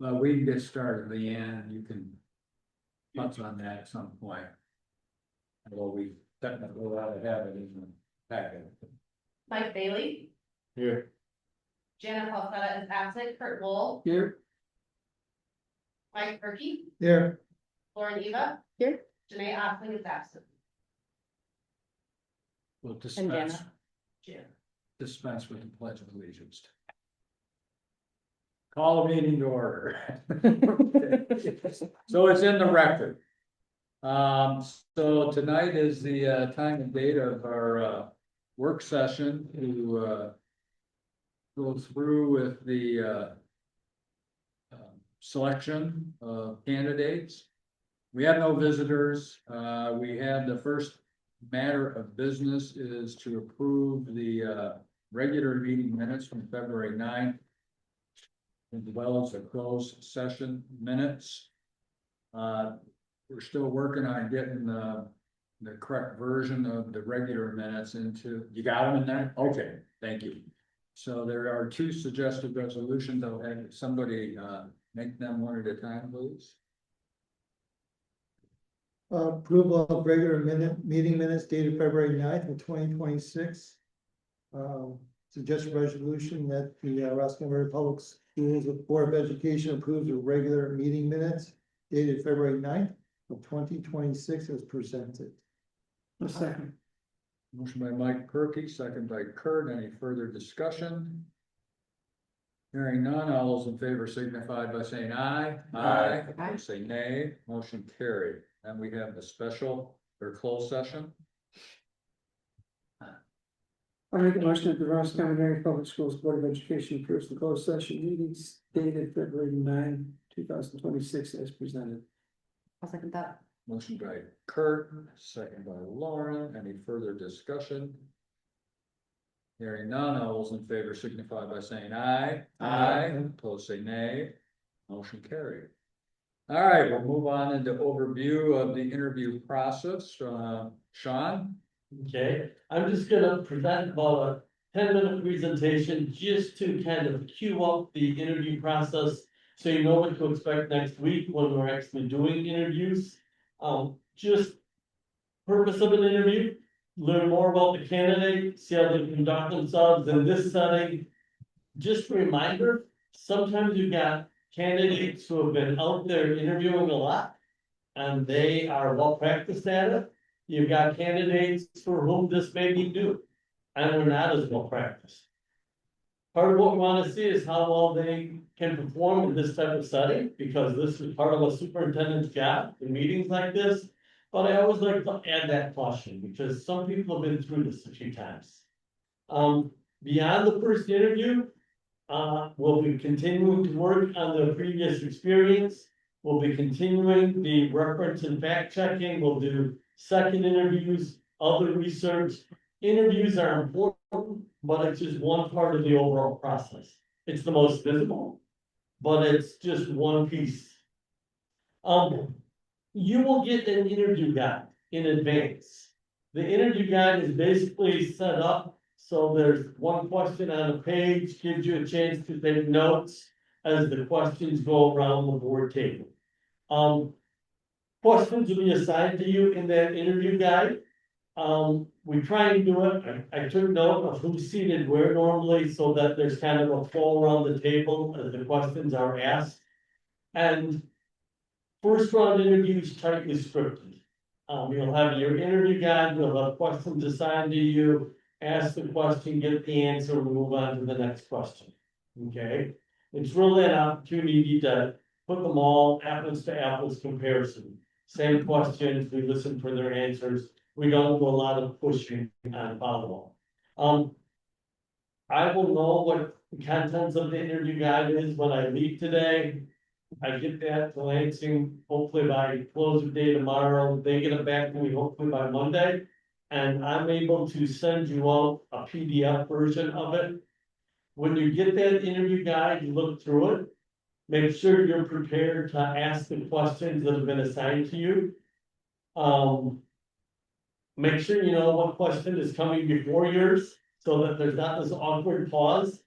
Well, we can get started, Leanne, you can touch on that at some point. Although we technically ought to have it in the packet. Mike Bailey, Here. Jana Falfetta is absent, Kurt Wool, Here. Mike Perky, Here. Lauren Eva. Here. Janae Offling is absent. We'll And dispense, Jana. dispense with the pledge of allegiance. Call the meeting to order. So it's in the record. So tonight is the time and date of our work session to go through with the selection of candidates. We have no visitors. We have the first matter of business is to approve the regular meeting minutes from February 9th. As well as the closed session minutes. We're still working on getting the correct version of the regular minutes into, you got them in there? Okay, thank you. So there are two suggested resolutions. I'll have somebody make them one at a time, please. Approval of regular meeting minutes dated February 9th of 2026. Suggest a resolution that the Roscommon Public Schools Board of Education approves of regular meeting minutes dated February 9th of 2026 as presented. A second. Motion by Mike Perky, second by Kurt. Any further discussion? Hearing none, all those in favor signify by saying aye. Aye. Opposed, say nay. Motion carried. And we have the special or closed session. I make a motion that the Roscommon Area Public Schools Board of Education approves the closed session meetings dated February 9, 2026 as presented. I'll second that. Motion by Kurt, second by Lauren. Any further discussion? Hearing none, all those in favor signify by saying aye. Aye. Opposed, say nay. Motion carried. All right, we'll move on into overview of the interview process. Sean? Okay, I'm just gonna present about a 10-minute presentation just to kind of cue up the interview process. So you know what to expect next week when we're actually doing interviews. Just purpose of an interview, learn more about the candidate, see how they conduct themselves in this setting. Just a reminder, sometimes you've got candidates who have been out there interviewing a lot and they are well practiced at it. You've got candidates for whom this may be new, and they're not as well practiced. Part of what we want to see is how well they can perform in this type of setting, because this is part of a superintendent's job in meetings like this. But I always like to add that caution, because some people have been through this a few times. Beyond the first interview, we'll be continuing to work on the previous experience. We'll be continuing the reference and fact checking. We'll do second interviews, other research. Interviews are important, but it's just one part of the overall process. It's the most visible, but it's just one piece. You will get an interview guide in advance. The interview guide is basically set up so there's one question on a page, gives you a chance to take notes as the questions go around the board table. Questions will be assigned to you in that interview guide. We try and do it, I took note of who's seated where normally, so that there's kind of a flow around the table as the questions are asked. And first round interviews tightly scripted. You'll have your interview guide, you'll have questions assigned to you, ask the question, get the answer, move on to the next question. Okay, it's really an opportunity to put them all apples to apples comparison. Same questions, we listen for their answers. We don't do a lot of pushing on follow-up. I will know what the contents of the interview guide is when I leave today. I get that to Lansing, hopefully by close of day tomorrow. They get it back to me hopefully by Monday. And I'm able to send you out a PDF version of it. When you get that interview guide, you look through it. Make sure you're prepared to ask the questions that have been assigned to you. Make sure you know what question is coming before yours, so that there's not this awkward pause.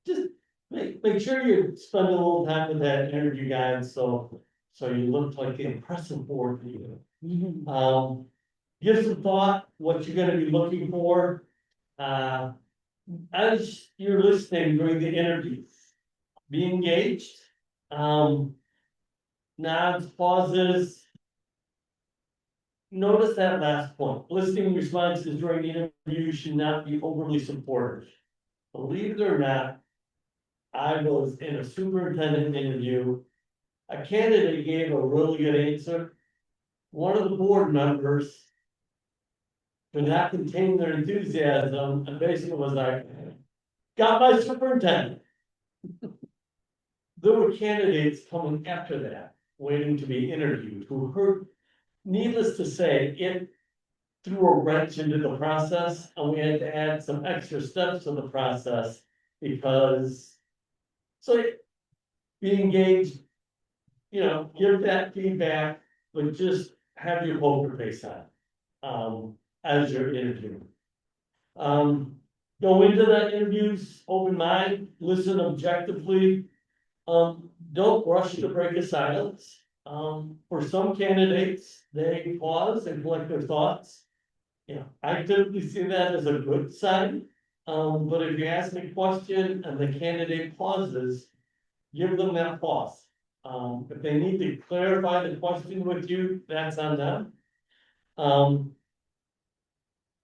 Just make sure you spend a little time with that interview guide, so you look like the impressive board leader. Give some thought what you're gonna be looking for. As you're listening during the interview, be engaged. Nods, pauses. Notice that last point, listening responses during the interview should not be overly supportive. Believe it or not, I was in a superintendent interview. A candidate gave a really good answer. One of the board members could not contain their enthusiasm and basically was like, got my superintendent. There were candidates coming after that, waiting to be interviewed, who heard, needless to say, it threw a wrench into the process, and we had to add some extra steps to the process because. So be engaged, give that feedback, but just have your poker face on, as you're interviewing. Go into the interviews, open mind, listen objectively. Don't rush to break a silence. For some candidates, they pause and collect their thoughts. I typically see that as a good sign. But if you ask a question and the candidate pauses, give them that pause. If they need to clarify the question with you, that's on them.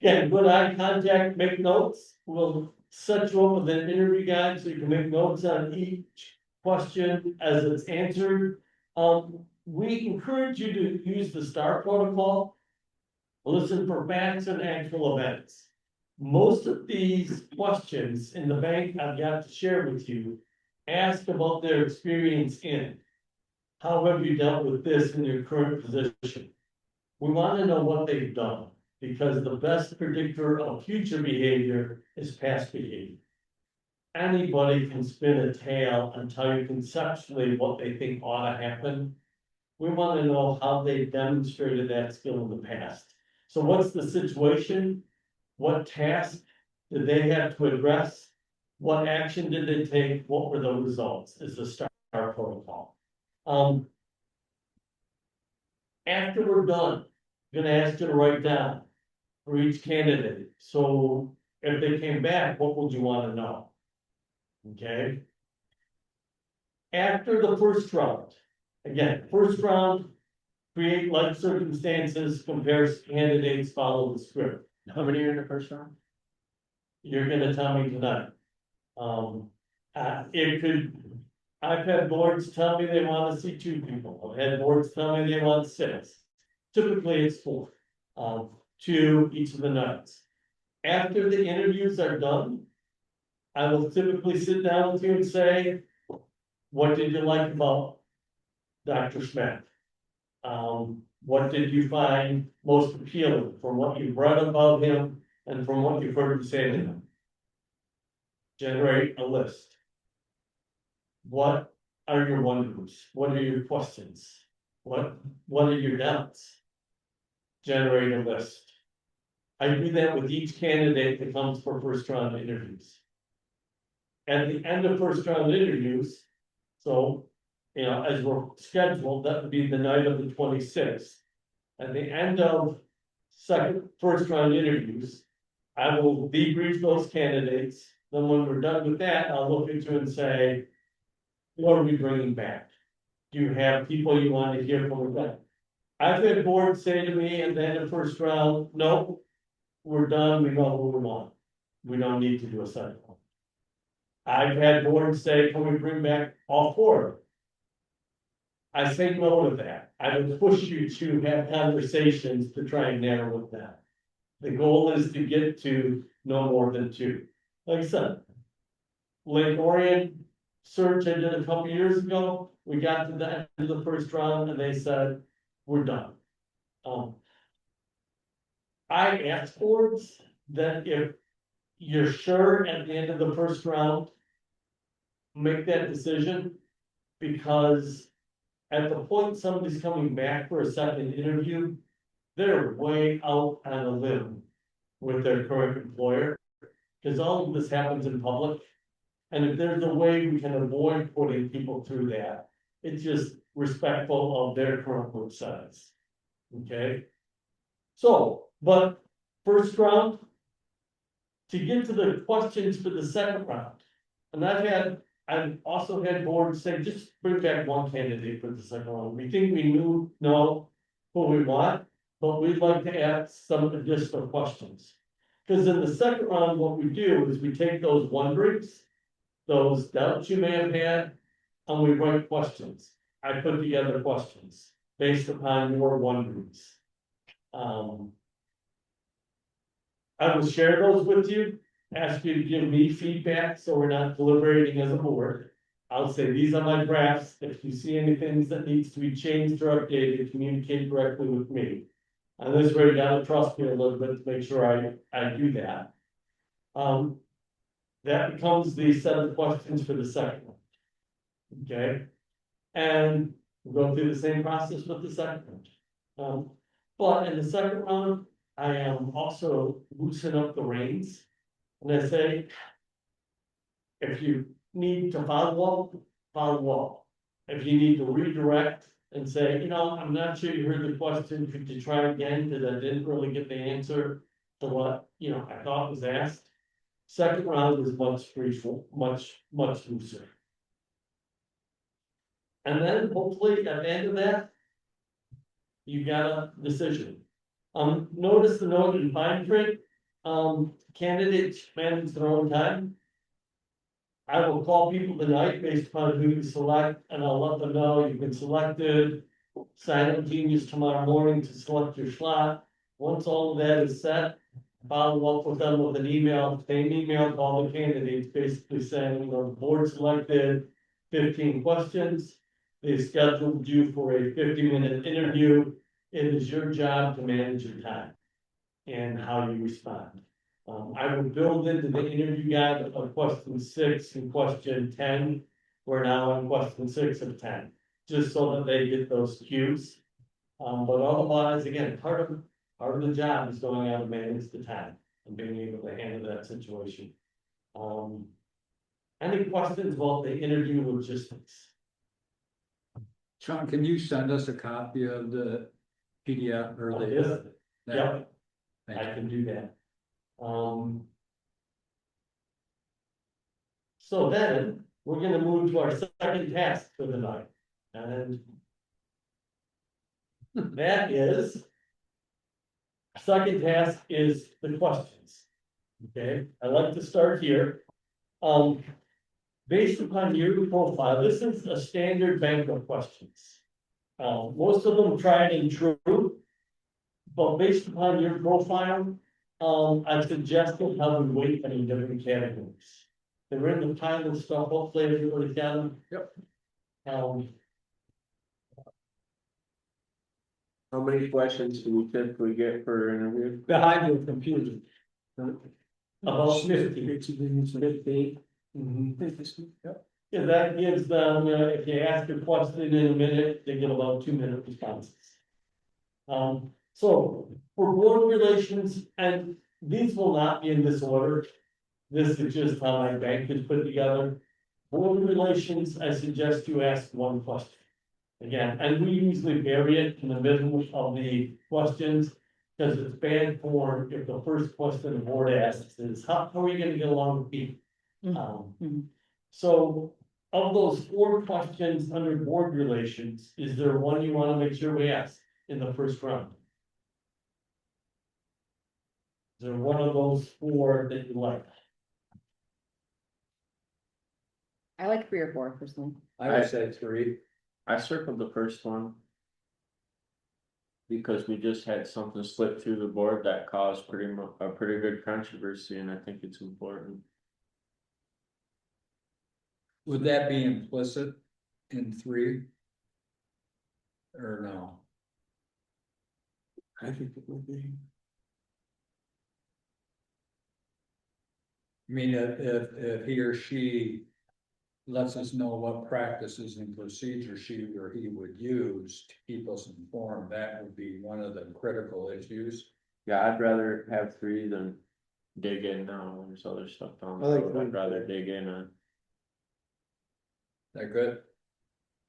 Again, good eye contact, make notes. We'll set you up with an interview guide so you can make notes on each question as it's answered. We encourage you to use the STAR protocol. Listen for facts and actual events. Most of these questions in the bank I've got to share with you ask about their experience in it. How have you dealt with this in your current position? We want to know what they've done, because the best predictor of future behavior is past behavior. Anybody can spin a tale and tell you conceptually what they think ought to happen. We want to know how they demonstrated that skill in the past. So what's the situation? What task did they have to address? What action did they take? What were the results? Is the STAR protocol. After we're done, I'm gonna ask you to write down for each candidate. So if they came back, what would you want to know? Okay. After the first round, again, first round, create life circumstances, compares candidates, follow the script. How many are in the first round? You're gonna tell me tonight. I've had boards tell me they want to see 2 people. I've had boards tell me they want 6. Typically it's 4, 2 each of the nights. After the interviews are done, I will typically sit down with you and say, what did you like about Dr. Smith? What did you find most appealing from what you've read about him and from what you've heard him say to him? Generate a list. What are your wonders? What are your questions? What are your doubts? Generate a list. I do that with each candidate that comes for first round interviews. At the end of first round interviews, so as we're scheduled, that would be the night of the 26th. At the end of first round interviews, I will debrief those candidates. Then when we're done with that, I'll look at you and say, what are we bringing back? Do you have people you want to hear from again? I've had boards say to me at the end of first round, no, we're done, we know who we want. We don't need to do a second one. I've had boards say, can we bring back all 4? I say no to that. I would push you to have conversations to try and narrow it down. The goal is to get to no more than 2. Like I said, Lake Orion search I did a couple years ago, we got to the end of the first round and they said, we're done. I asked boards that if you're sure at the end of the first round, make that decision, because at the point somebody's coming back for a second interview, they're way out on a limb with their current employer, because all of this happens in public. And if there's a way we can avoid putting people through that, it's just respectful of their current group size. Okay? So, but first round. To get to the questions for the second round. And I've also had boards say, just bring back one candidate for the second round. We think we know who we want, but we'd like to add some additional questions. Because in the second round, what we do is we take those wonderings, those doubts you may have had, and we write questions. I put together questions based upon your wonderings. I will share those with you, ask you to give me feedback, so we're not deliberating as a board. I'll say, these are my drafts, if you see anything that needs to be changed or updated, communicate directly with me. And this way, you gotta trust me a little bit to make sure I do that. That becomes the set of questions for the second one. Okay? And we'll go through the same process with the second one. But in the second round, I am also loosen up the reins. And I say, if you need to follow up. If you need to redirect and say, I'm not sure you heard the question, could you try again, because I didn't really get the answer to what, I thought was asked. Second round is much looser. And then hopefully at the end of that, you got a decision. Notice the note in fine print, candidates manage their own time. I will call people tonight based upon who you select, and I'll let them know you've been selected. Sign up Genius tomorrow morning to select your slot. Once all of that is set, follow up with them with an email, same email to all the candidates, basically saying, the board selected 15 questions. They scheduled you for a 50-minute interview. It is your job to manage your time and how you respond. I will build into the interview guide of question 6 and question 10. We're now on question 6 of 10, just so that they get those cues. But otherwise, again, part of the job is going out and manage the time and being able to handle that situation. Any questions about the interview logistics? Sean, can you send us a copy of the PDF or Yes. the? Yeah, Thank I you. can do that. So then, we're gonna move to our second task for the night, and that is. Second task is the questions. Okay, I'd like to start here. Based upon your profile, this is a standard bank of questions. Most of them tried and true. But based upon your profile, I suggested how we weight them in different categories. They're in the pile of stuff, hopefully everybody's got them. Yep. How many questions do we typically get per interview? Behind your computer. About 50. 50. Yeah, that gives them, if you ask a question in a minute, they get about 2-minute responses. So for board relations, and these will not be in this order. This is just how my bank is put together. Board relations, I suggest you ask one question. Again, and we usually vary it in the middle of the questions, because it's bad form if the first question the board asks is, how are you gonna get along with people? So of those 4 questions under board relations, is there one you wanna make sure we ask in the first round? Is there one of those 4 that you like? I like 3 or 4 personally. I would say 3. I circled the first one. Because we just had something slip through the board that caused a pretty good controversy, and I think it's important. Would that be implicit in 3? Or no? I think it would be. I mean, if he or she lets us know what practices and procedures she or he would use to keep us informed, that would be one of the critical issues. Yeah, I'd rather have 3 than dig in now, there's other stuff down the I like road, that. I'd rather dig in on. that good?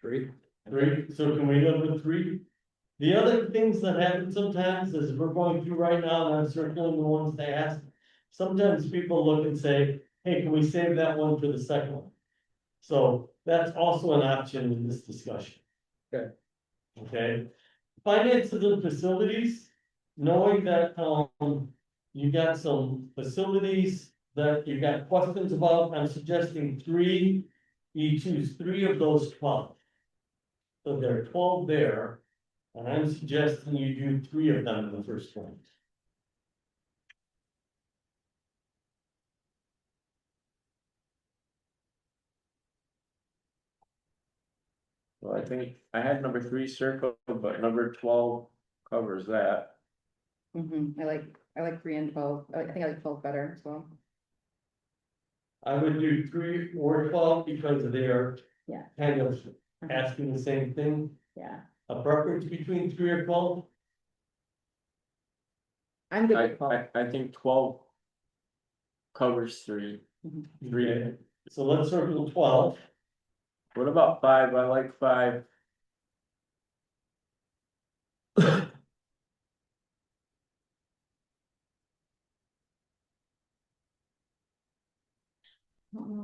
3? Three, so can we go with three? The other things that happen sometimes is we're going through right now, and I'm circling the ones they asked. Sometimes people look and say, hey, can we save that one for the second one? So that's also an option in this discussion. Okay. Okay, finances and facilities, knowing that, you got some facilities that you got questions about, I'm suggesting three. You choose 3 of those 12. So there are 12 there, and I'm suggesting you do 3 of them in the first one. Well, I think I had number 3 circled, but number 12 covers that. I like 3 and 12, I think I like 12 better as well. I would do 3 or 12 because they are Yeah. kind of asking the same thing. Yeah, A preference between 3 or 12? I'm good I, with 12. I think 12 covers 3. Okay, so let's circle 12. What about 5? I like 5.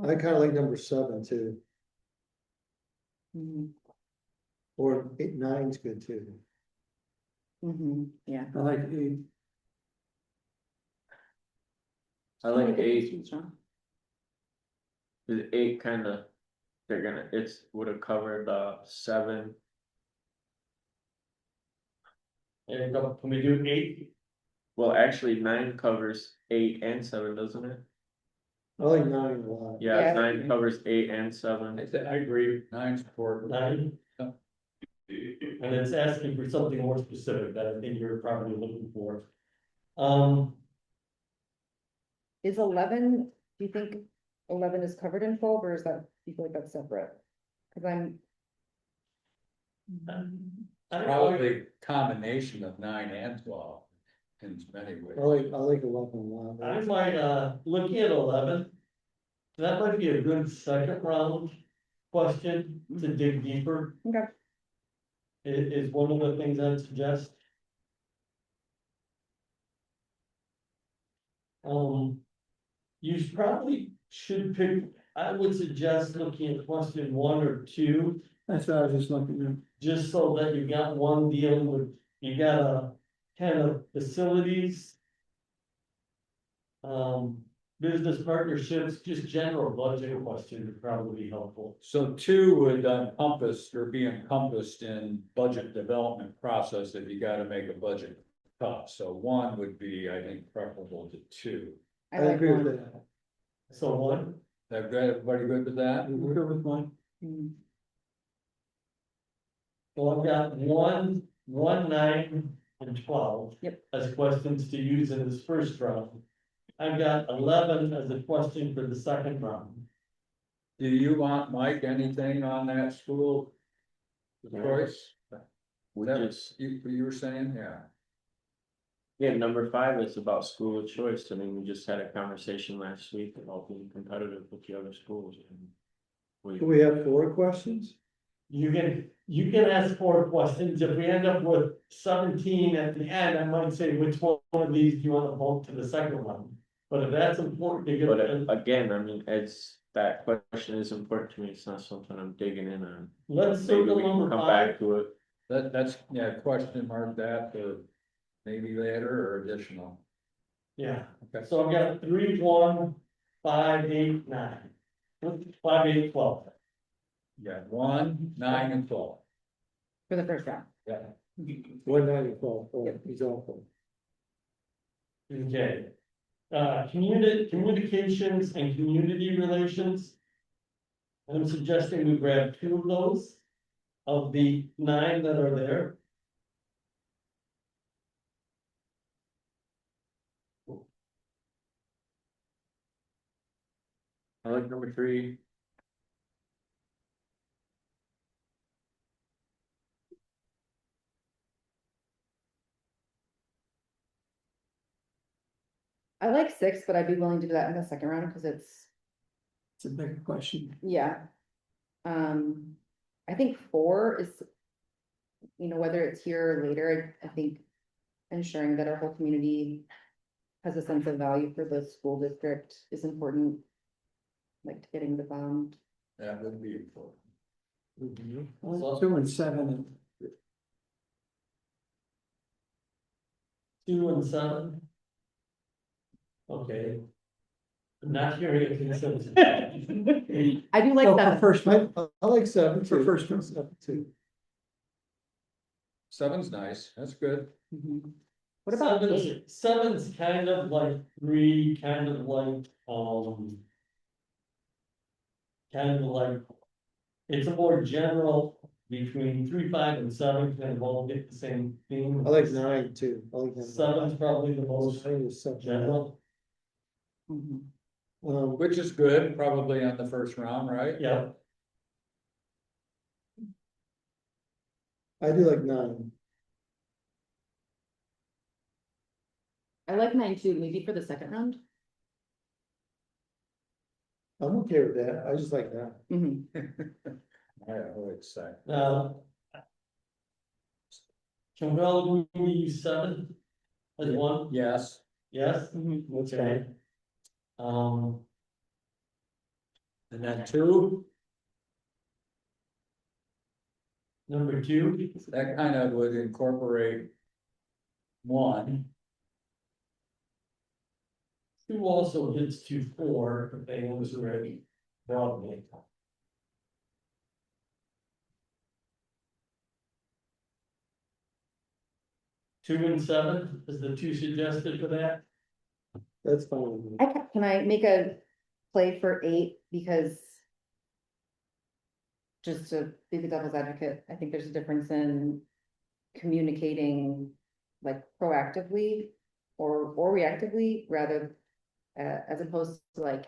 I kinda like number 7 too, Mhm, or 8, 9's good too. yeah. I like 8. I like Good 8. questions, John. Is 8 kind of, it's would have covered 7. There you go, can we do 8? Well, actually 9 covers 8 and 7, doesn't it? I like 9 a lot. Yeah, Yeah. 9 covers 8 and 7. I agree, 9's important. 9? Yeah. And it's asking for something more specific that I think you're probably looking for. Is 11, do you think 11 is covered in 12, or is that, do you feel like that's separate? Cause I'm. I don't know. Probably combination of 9 and 12 in many ways. I like 11 a lot. I might, looking at 11. That might be a good second round question to dig deeper, Okay. is one of the things I'd suggest. You probably should pick, I would suggest looking at question 1 or 2, That's what I was just looking at. just so that you got one dealing with, you got a kind of facilities. Business partnerships, just general budget question would probably be helpful. So 2 would encompass or be encompassed in budget development process if you gotta make a budget cut. So 1 would be, I think, preferable to 2. I I like agree with 1. that. So 1, That good, everybody good with that? I'm good with mine. Mm, so I've got 1, 9, and 12. Yep. As questions to use in this first round. I've got 11 as a question for the second round. Do you want, Mike, anything on that school choice? We That just, you were saying, yeah. yeah, number 5 is about school of choice. I mean, we just had a conversation last week about being competitive with the other schools. And Do we have 4 questions? You can ask 4 questions. If we end up with 17 at the end, I might say, which one of these do you want to vote to the second one? But if that's important to get. But again, I mean, that question is important to me. It's not something I'm digging in on. Let's Maybe circle we can number come 5. back to it. That's, yeah, question mark that for maybe later or additional. Yeah, Okay. so I've got 3, 1, 5, 8, 9. 5, 8, 12. Yeah, 1, 9, and 12. For the first round. Yeah. 1, 9, and 12, oh, he's awful. Okay. Communications and community relations. I'm suggesting we grab 2 of those. Of the 9 that are there. I like number 3. I like 6, but I'd be willing to do that in the second round, because it's, It's a bigger question. yeah. I think 4 is. You know, whether it's here or later, I think ensuring that our whole community. Has a sense of value for the school district is important. Like getting the bond. That would be important. 2 and 7, 2 and 7. Okay. I'm not hearing a consensus. I do like well, for that. first one, I like 7 For too. first one. 7 too. 7's nice, that's good. Mhm. What about 8? Seven's kind of like 3, kind of like, it's a more general between 3, 5 and 7, kind of all get the same theme. I like 9 too. I like 9. 7's probably the most 9 is 7. general, Mhm. Which is good, probably on the first round, right? yeah. I do like 9. I like 9 too, maybe for the second round. I'm okay with that. I just like that. Mhm. I would say. Now. Can we all agree we use 7 as one? Yes, Yes? Mhm. Okay. and then 2, Number 2, that kind of would incorporate 1. 2 also hits 2, 4, if they was already broadly. Two and 7 is the 2 suggested for that? That's fine with me. Can I make a play for 8 because. Just to be the devil's advocate, I think there's a difference communicating like proactively or reactively rather. As opposed to like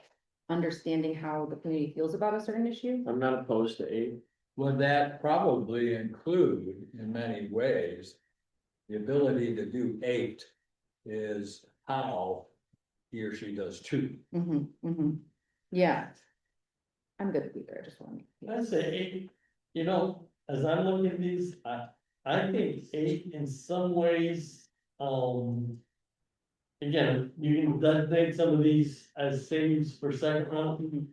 understanding how the community feels about a certain issue. I'm not opposed to 8. Would that probably include, in many ways, the ability to do 8 is how he or she does 2. Yeah. I'm good with either, I just want. I say 8, you know, as I'm looking at these, I think 8 in some ways, again, you can designate some of these as saves for second round.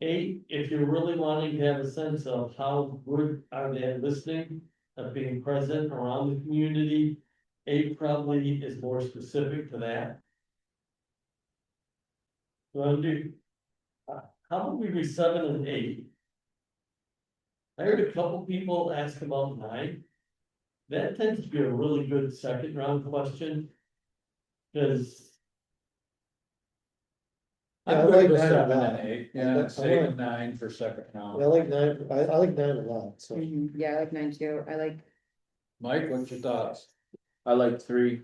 8, if you're really wanting to have a sense of how good are they listening, of being present around the community, 8 probably is more specific to that. Well, how about we do 7 and 8? I heard a couple people ask about 9. That tends to be a really good second round question. Cause Yeah, I I'm good like with 9 a 7 lot. and 8, I yeah, like- save 9 for second I round. like 9. I like 9 a lot, so. Yeah, I like 9 too, I like. Mike, what's your thoughts? I like 3.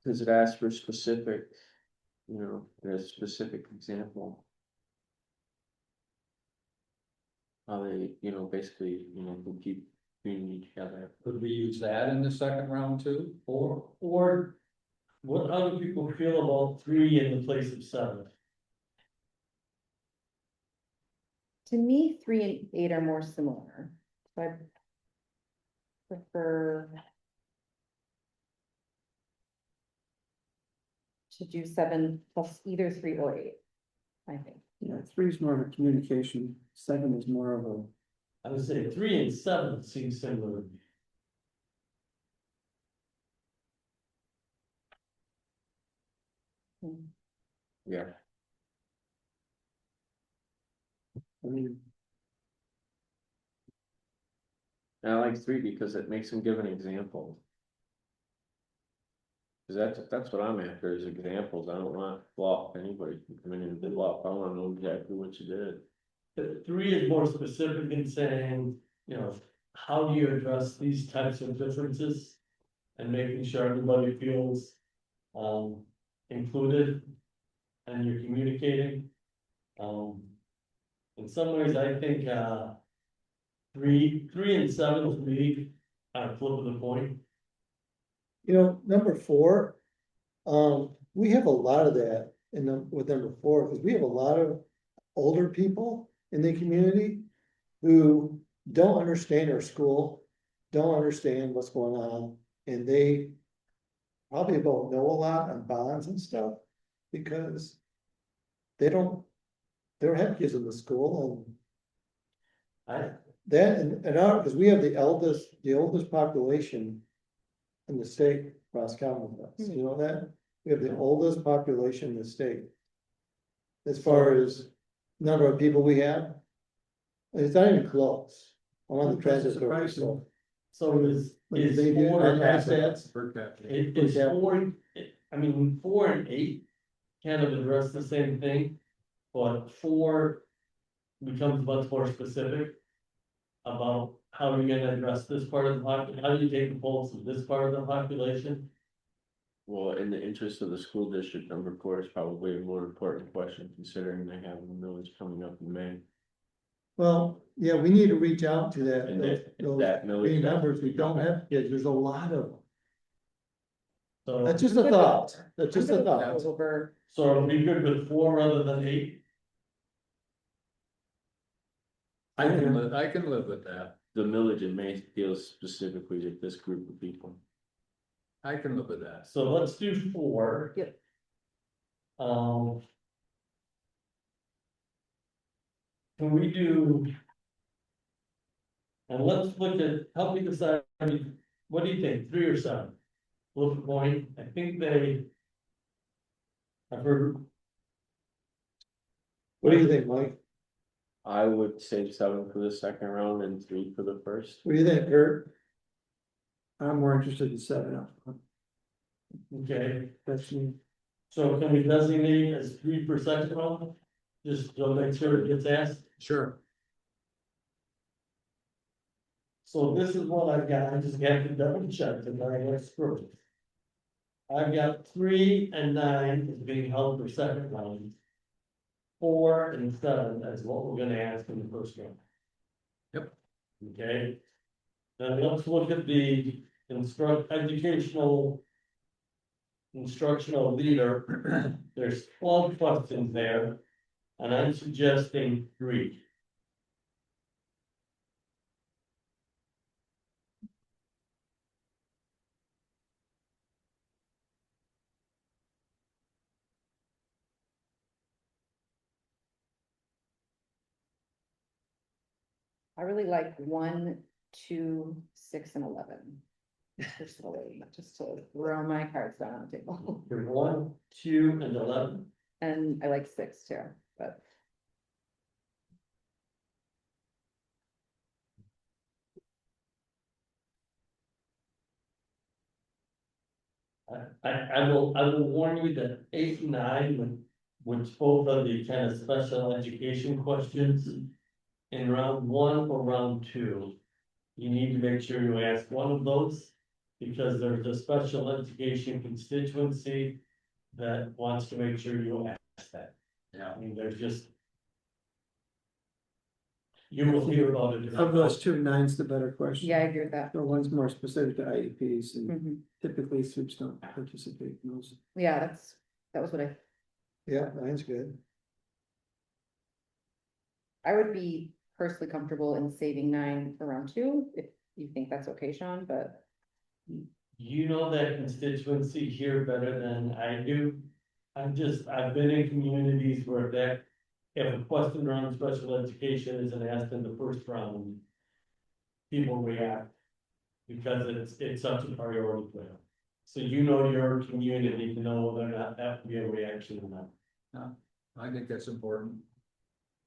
Cause it asks for specific, a specific example. How they, basically, can keep community together. Could we use that in the second round too? or what other people feel about 3 in the place of 7? To me, 3 and 8 are more similar, so I. Prefer. To do 7 plus either 3 or 8, I think. yeah, 3 is more of a communication, 7 is more of a. I would say 3 and 7 seem similar. Yeah. I mean, And I like 3 because it makes them give an example. Cause that's what I'm after is examples. I don't want bluff anybody can come in and bluff. I wanna know exactly what you did. The 3 is more specific in saying, how do you address these types of differences? And making sure everybody feels, included. And you're communicating. In some ways, I think, 3 and 7 to me are flip of the coin. You know, number 4, we have a lot of that with number 4, because we have a lot of older people in the community who don't understand our school, don't understand what's going on, and they probably don't know a lot on bonds and stuff, because they don't have kids in the school, and I, that, because we have the oldest population in the state, Roscommon does, you know that? We have the oldest population in the state. As far as number of people we have, it's not even close. I'm on the transit authority, so. so is They do four, our and stats. Per capita. is 4 and 8 kind of address the same thing, but 4 becomes much more specific about how you're gonna address this part of the population, how do you take the pulse of this part of the population? Well, in the interest of the school district, number 4 is probably a more important question, considering they have the millage coming up in May. Well, yeah, we need to reach out to that, And those that community millage. members who don't have kids, there's a lot of them. So, That's just a thought, that's just a thought. Over, so it'll be good with 4 rather than 8, I can live with that. The millage in May deals specifically with this group of people. I can live with that. so let's do 4. Yep. Um. Can we do? And let's look at, help me decide, I mean, what do you think, 3 or 7? Flip a coin, I think I've heard, What do you think, Mike? I would say 7 for the second round and 3 for the first. What do you think, Kurt? I'm more interested in 7 up. okay, That's me. so can we designate as 3 per second round? Just to make sure it gets asked. Sure. So this is what I've got, I just got to double check and I got screwed. I've got 3 and 9 is being held for second round. 4 and 7 is what we're gonna ask in the first round. Yep. Okay. Then let's look at the instructional leader. There's 12 questions there. And I'm suggesting 3. I really like 1, 2, 6, and 11. Personally, just to throw my cards down on the table. You're 1, 2, and 11. And I like 6 too, but I will warn you that 8 and 9, which both are the kind of special education questions. In round 1 or round 2, you need to make sure you ask one of those. Because there's a special education constituency that wants to make sure you ask that. Yeah. I mean, there's just. You will hear about it. Of those 2, 9's the better question. yeah, I agree with that. The one's more specific to IEPs and Mhm. typically SUPs don't participate in those. Yeah, that was what Yeah, mine's good. I would be personally comfortable in saving 9 for round 2, if you think that's okay, Sean, but. You know that constituency here better than I do. I've been in communities where if a question around special education isn't asked in the first round. People react. Because it's such a priority for them. So you know your community to know whether or not that would be a reaction or not. I think that's important.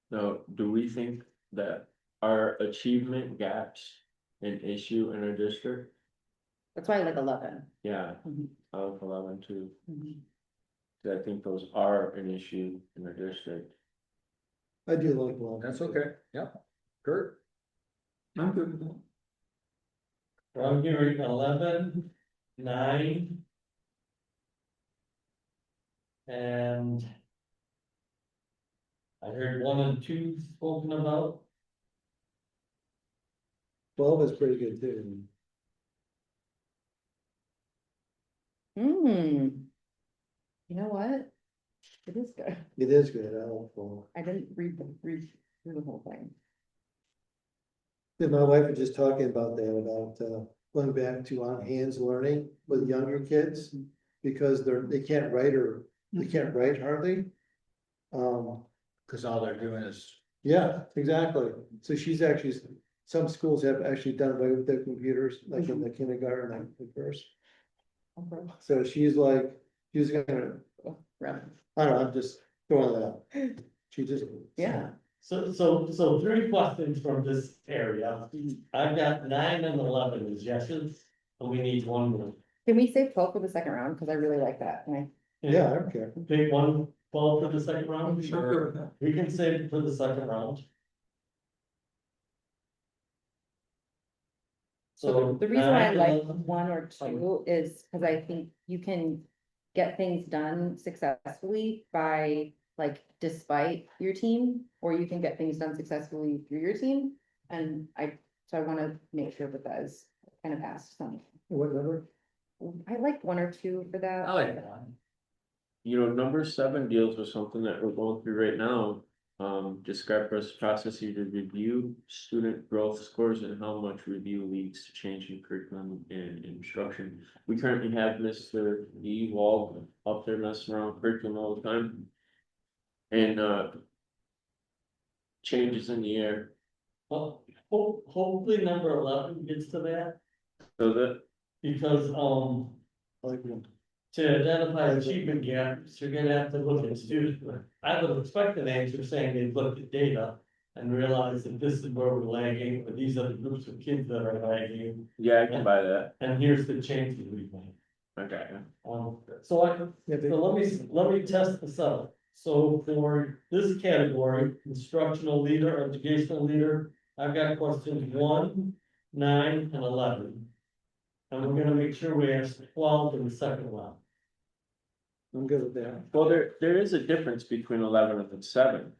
Now, do we think that our achievement gaps an issue in our district? That's why I like 11. Yeah, Mhm. I like 11 too. Mhm. 'Cause I think those are an issue in our district. I do like one. That's okay. Yep. Kurt? I'm good with that. I'm hearing 11, 9. And. I heard 1 and 2 spoken about. 12 is pretty good too. Hmm. You know what? It is good. It is good, I don't know. I didn't read through the whole thing. Yeah, my wife was just talking about that, about going back to on hands learning with younger kids. Because they can't write or, they can't write hardly. Cause all they're doing is, Yeah, exactly. So she's actually, some schools have actually done away with their computers, like in the kindergarten and the first. Okay. So she's like, she's gonna, Right. I don't know, I'm just throwing that out. She just. Yeah. So three questions from this area. I've got 9 and 11 as yeses, and we need one more. Can we save 12 for the second round? Cause I really like that. And Yeah, I don't care. Pick 1, 12 for the second round. Sure. We can save it for the second round. So the reason why I 9 and like 11. 1 or 2 is because I think you can get things done successfully by, like, despite your team, or you can get things done successfully through your team. And so I want to make sure that that is kind of asked some. What number? I like 1 or 2 for that. I like one. You know, number 7 deals with something that we're going through right now. Describe process to review student growth scores and how much review leads to change in curriculum and instruction. We currently have Mr. E. Wall up there messing around with curriculum all the time. And changes in the air, Well, hopefully number 11 gets to that, so that, because, I like one. to identify achievement gaps, you're gonna have to look at students. I would expect an answer saying they've looked at data and realized that this is where we're lagging, or these are the groups of kids that are lagging, yeah, I can buy that, and here's the changes we've made. okay. So Yeah, so let me test this out. So for this category, instructional leader, educational leader, I've got questions 1, 9, and 11. And we're gonna make sure we ask 12 in the second round. I'm good with that. Well, there is a difference between 11 and 7.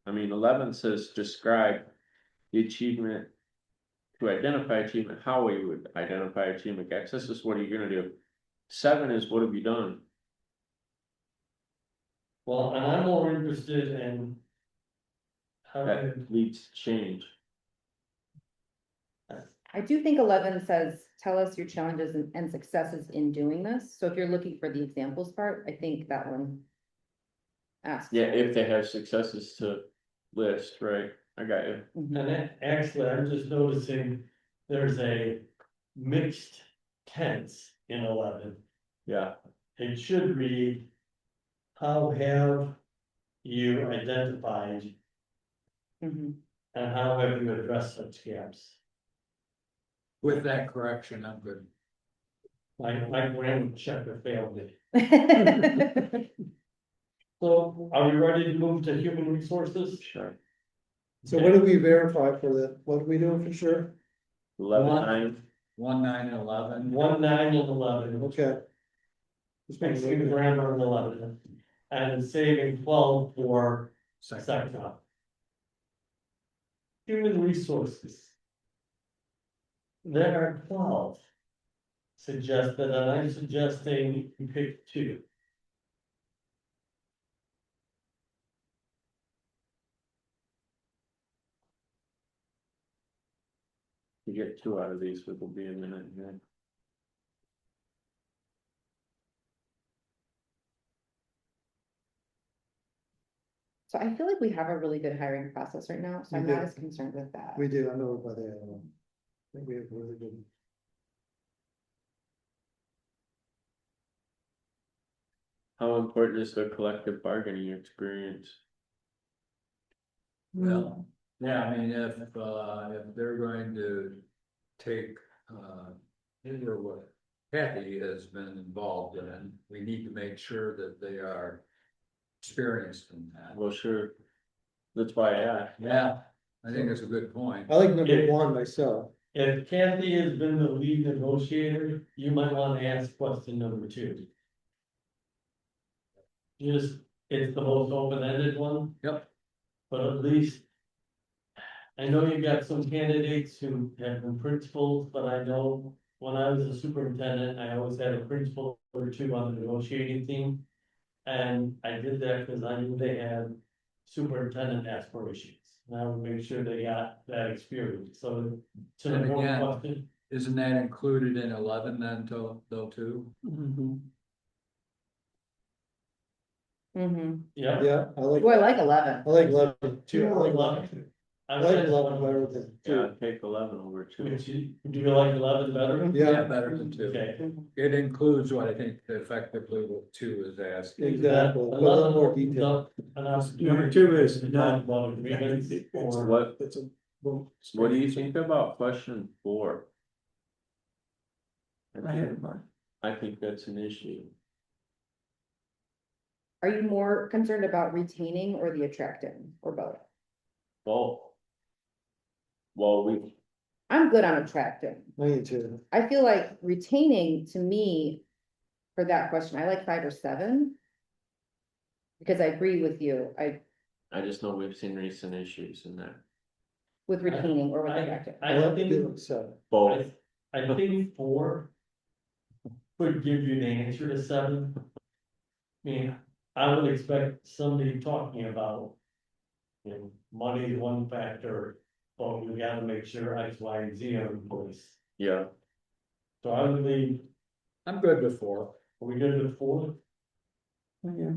I mean, 11 says describe the achievement. To identify achievement, how we would identify achievement gaps, this is what are you gonna do? 7 is what have you done? Well, and I'm more interested in how That leads to change. I do think 11 says, tell us your challenges and successes in doing this. So if you're looking for the examples part, I think that one asks. Yeah, if they have successes to list, right, I got you. Mhm. and actually, I'm just noticing there's a mixed tense in 11. Yeah, It should read, how have you identified Mhm. and how have you addressed such gaps? With that correction, I'm good. My grammar checker failed me. Mhm. So are we ready to move to human resources? sure. So what did we verify for that? What are we doing for sure? 11, One. 9, 1, 9, and 11. 1, 9, and 11. Okay. Just making Fixing sure. grammar in 11. And saving 12 for second round. Human resources. There are 12 suggested, and I'm suggesting you pick 2. you get 2 out of these, it will be a minute, yeah. So I feel like we have a really good hiring process right now, so We I'm do. not as concerned with that. We do, I know about that. I think we have really good. How important is the collective bargaining experience? Well, yeah, I mean, if they're going to take, or what Kathy has been involved in, we need to make sure that they are experienced in that. Well, sure, that's why I asked. Yeah, I think that's a good point. I like number 1 myself. If Kathy has been the lead negotiator, you might want to ask question number 2. Just, it's the most open-ended one. Yep. But at least. I know you've got some candidates who have been principals, but I know when I was a superintendent, I always had a principal or 2 on the negotiating team. And I did that because I knew they had superintendent aspirations. And I would make sure they got that experience, so to the And one again- question. Isn't that included in 11 then, though, too? Mhm. Mm-hmm. Yeah. Yeah, I like, Oh, I like 11. I like 11 too. I like 11 too. I I like 11 better than Yeah, 2. I'd take 11 over 2. Do you like 11 better? Yeah, Better than 2. Okay. It includes what I think effectively what 2 is asking. exactly. A little more detail. Number 2 is not- About agreements or. What, It's a, well, what do you think about question 4? I had mine. I think that's an issue. Are you more concerned about retaining or the attracting, or both? Well. Well, I'm good on attracting. Me too. I feel like retaining, to me, for that question, I like 5 or 7. Because I agree with you, I just know we've seen recent issues in that. with retaining or with I- attracting. I like think, feeling 7. Both, I think 4 would give you the answer to 7. I mean, I would expect somebody talking about, you know, money is one factor, but we gotta make sure X, Y, and Z are in place. yeah, So I would leave, I'm good with 4. are we good with 4? Yeah.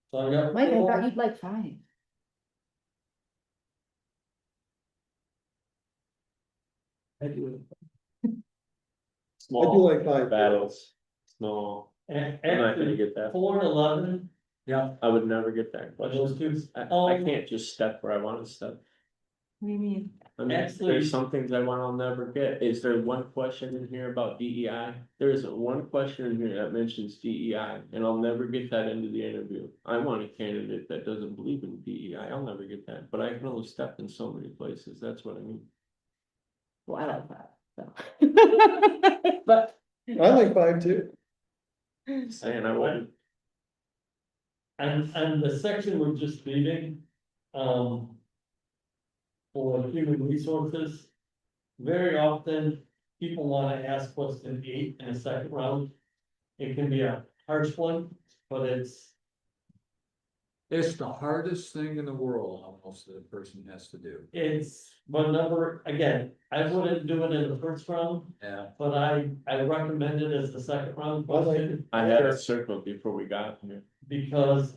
So I got Mike, I 4. thought you'd like 5. I do. I do small like 5. battles, small, And I'm not gonna actually, get that. 4 and 11, Yeah, I would never get that are those question. two? I can't just step where I wanna step. What do you mean? I mean, Actually- there's some things I want I'll never get. Is there one question in here about DEI? There isn't one question in here that mentions DEI, and I'll never get that into the interview. I want a candidate that doesn't believe in DEI. I'll never get that, but I can only step in so many places. That's what I mean. Well, I like that, so. But. I like 5 too. Saying I wouldn't. And the section we're just leaving, for human resources. Very often, people wanna ask question 8 in a second round. It can be a harsh one, but it's, it's the hardest thing in the world almost that a person has to do. but number, again, I wouldn't do it in the first round, Yeah, but I recommend it as the second round I like question. I had it circled before we got here. Because,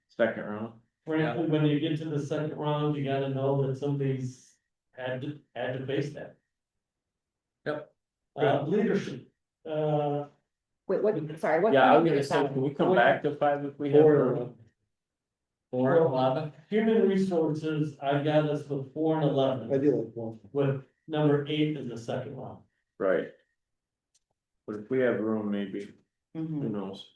Second round. frankly, when you get to the second round, you gotta know that somebody's had to face that. Yep. Leadership, Wait, what, sorry, what? Yeah, I was number gonna is say, that? can we come back to 5 if we have? 4 room? 4 and 11. human resources, I got us with 4 and I 11, do like 1. with number 8 in the second round. Right. But if we have room, maybe, who Mhm. knows?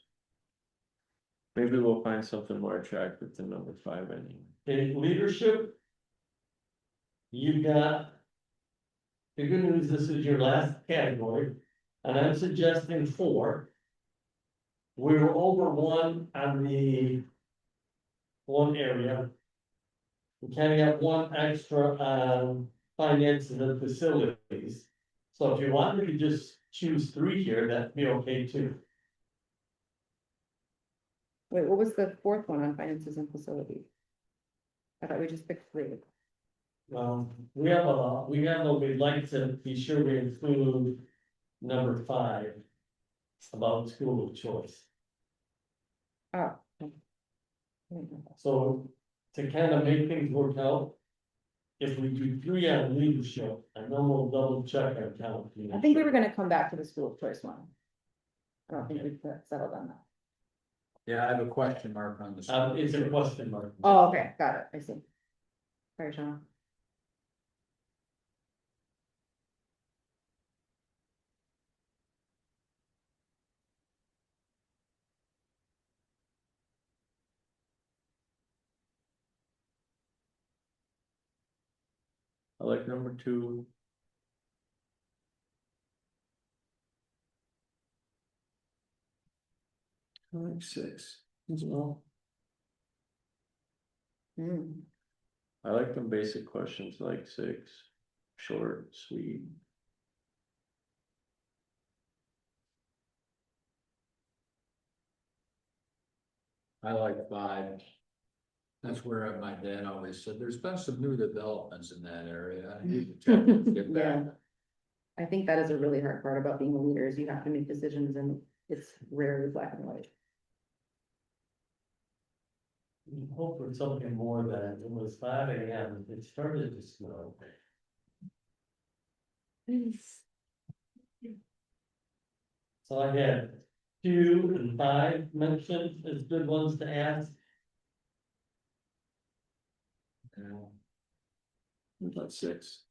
Maybe we'll find something more attractive than number 5 anyway. In leadership. You got. The good news, this is your last category, and I'm suggesting 4. We were over 1 on the. One area. We kind of got 1 extra on finances and facilities. So if you wanted to just choose 3 here, that'd be okay too. Wait, what was the 4th one on finances and facilities? I thought we just picked 3. We have we'd like to be sure we include number 5. About school of choice. Oh. Okay. So to kind of make things work out. If we do 3 on leadership, I know we'll double check our count. I think we were gonna come back to the school of choice one. I don't think we've settled on that. Yeah, I have a question mark on this. It's a question mark. Oh, okay, got it, I see. Sorry, Sean. I like number 2. I like 6 as well. Hmm. I like them basic questions like 6, short, sweet. I like 5. That's where my dad always said, there's been some new developments in that area. I need to check and get back. Yeah. I think that is a really hard part about being a leader, is you have to make decisions and it's rarely black and white. We hope for something more than it was 5 a.m. It started to snow. So I had 2 and 5 mentioned as good ones to ask. About 6.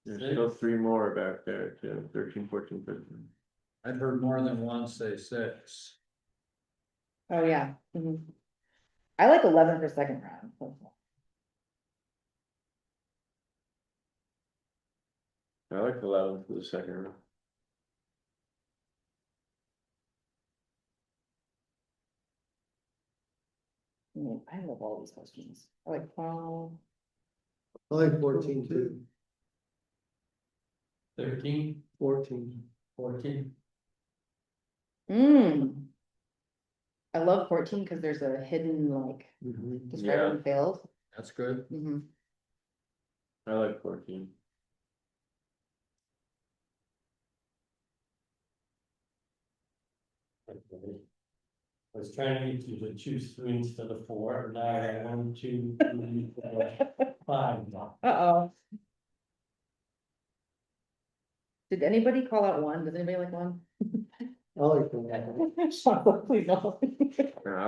There's still 3 more back there too, 13, 14, 15. I've heard more than one say 6. Oh, yeah. Mhm. I like 11 for second round. I like 11 for the second round. I mean, I love all these questions. I like 12. I like 14 too. 13, 14. 14. I love 14 because there's a hidden like describing failed. That's good. Mhm. I like 14. I was trying to get you to choose 3 instead of 4, now I have 1, 2, 3, 4, 5 now. Uh-oh. Did anybody call out 1? Does anybody like 1? I like that. Sean, please no.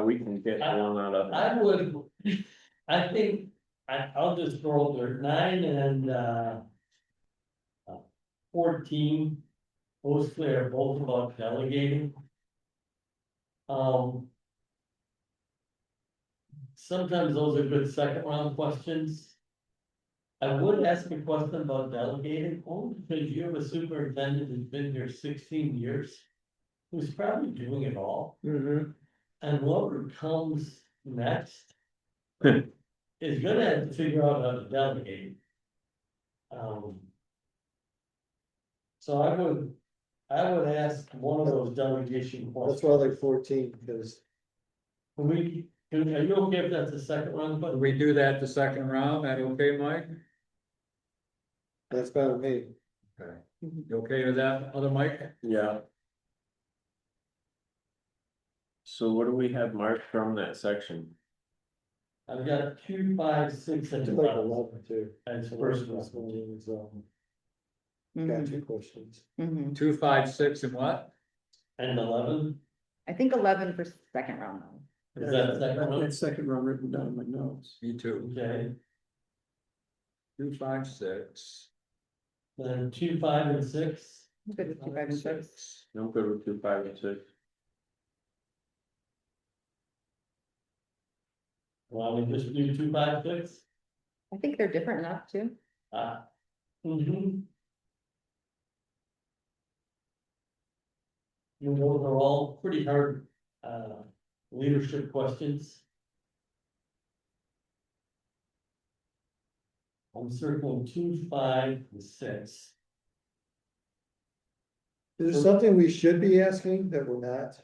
We can get one out of. I would, I think, I'll just throw there 9 and 14. Mostly are both about delegating. Sometimes those are good second round questions. I would ask a question about delegating, only because you have a superintendent who's been here 16 years. Who's probably doing it all. And whoever comes next. Is gonna have to figure out how to delegate. So I would ask one of those delegation questions. That's why I like 14, because Are you okay if that's the second round, Do but we do that the second round? That okay, Mike? that's better than me. Okay. You okay with that, other Mike? Yeah. So what do we have marked from that section? I've got 2, 5, 6, I and do like 12 11 too. as First first one, round. so Mhm. got 2 questions. Mhm. 2, 5, 6, and what? And 11, I think 11 for second round though. is that second round? That second round written down in my notes. Me too. Okay, 2, 5, 6. then 2, 5, and 6. I'm good with 2, 5, and 6. I'm good with 2, 5, and 6. Well, we just do 2, 5, 6. I think they're different enough too. And those are all pretty hard, leadership questions. I'm circling 2, 5, and 6. Is there something we should be asking that we're not?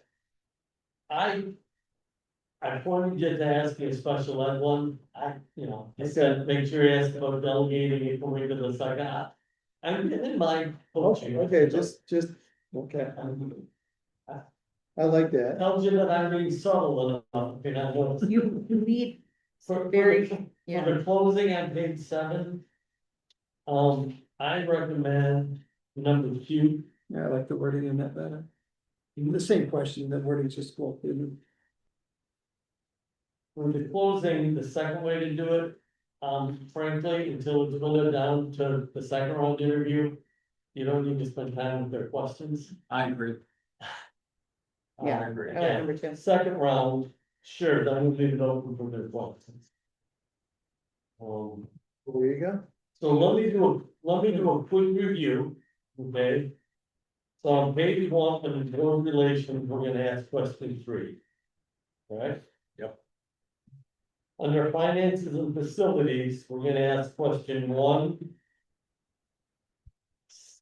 I pointed you to ask a special ed one, I said, make sure you ask about delegating it going to the second half. I'm in my coaching. Okay, just, okay, I like that. Tells you that I'm being subtle enough, if you're not noticing. You lead For very, yeah. the closing on page 7. I recommend number 2. Yeah, I like the wording in that better. Even the same question, the wording's just well, For the closing, the second way to do it, frankly, until it's really down to the second round interview. You don't need to spend time with their questions. I agree. Yeah, I agree. I like number 2. Second round, sure, then we leave it open for their questions. There you go. So let me do a quick review, okay? So on page 1 for the board relations, we're gonna ask question 3. All right? Yep. Under finances and facilities, we're gonna ask question 1,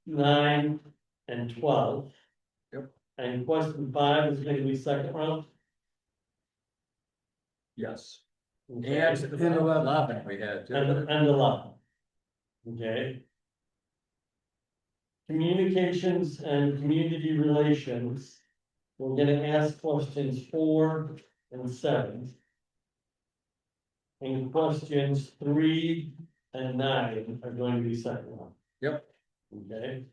9, and 12. Yep. And question 5 is gonna be second round. Yes. Okay. And And 11. 11 we had. too. And 11. Okay. Communications and community relations. We're gonna ask questions 4 and 7. And questions 3 and 9 are going to be second one. Yep. Okay.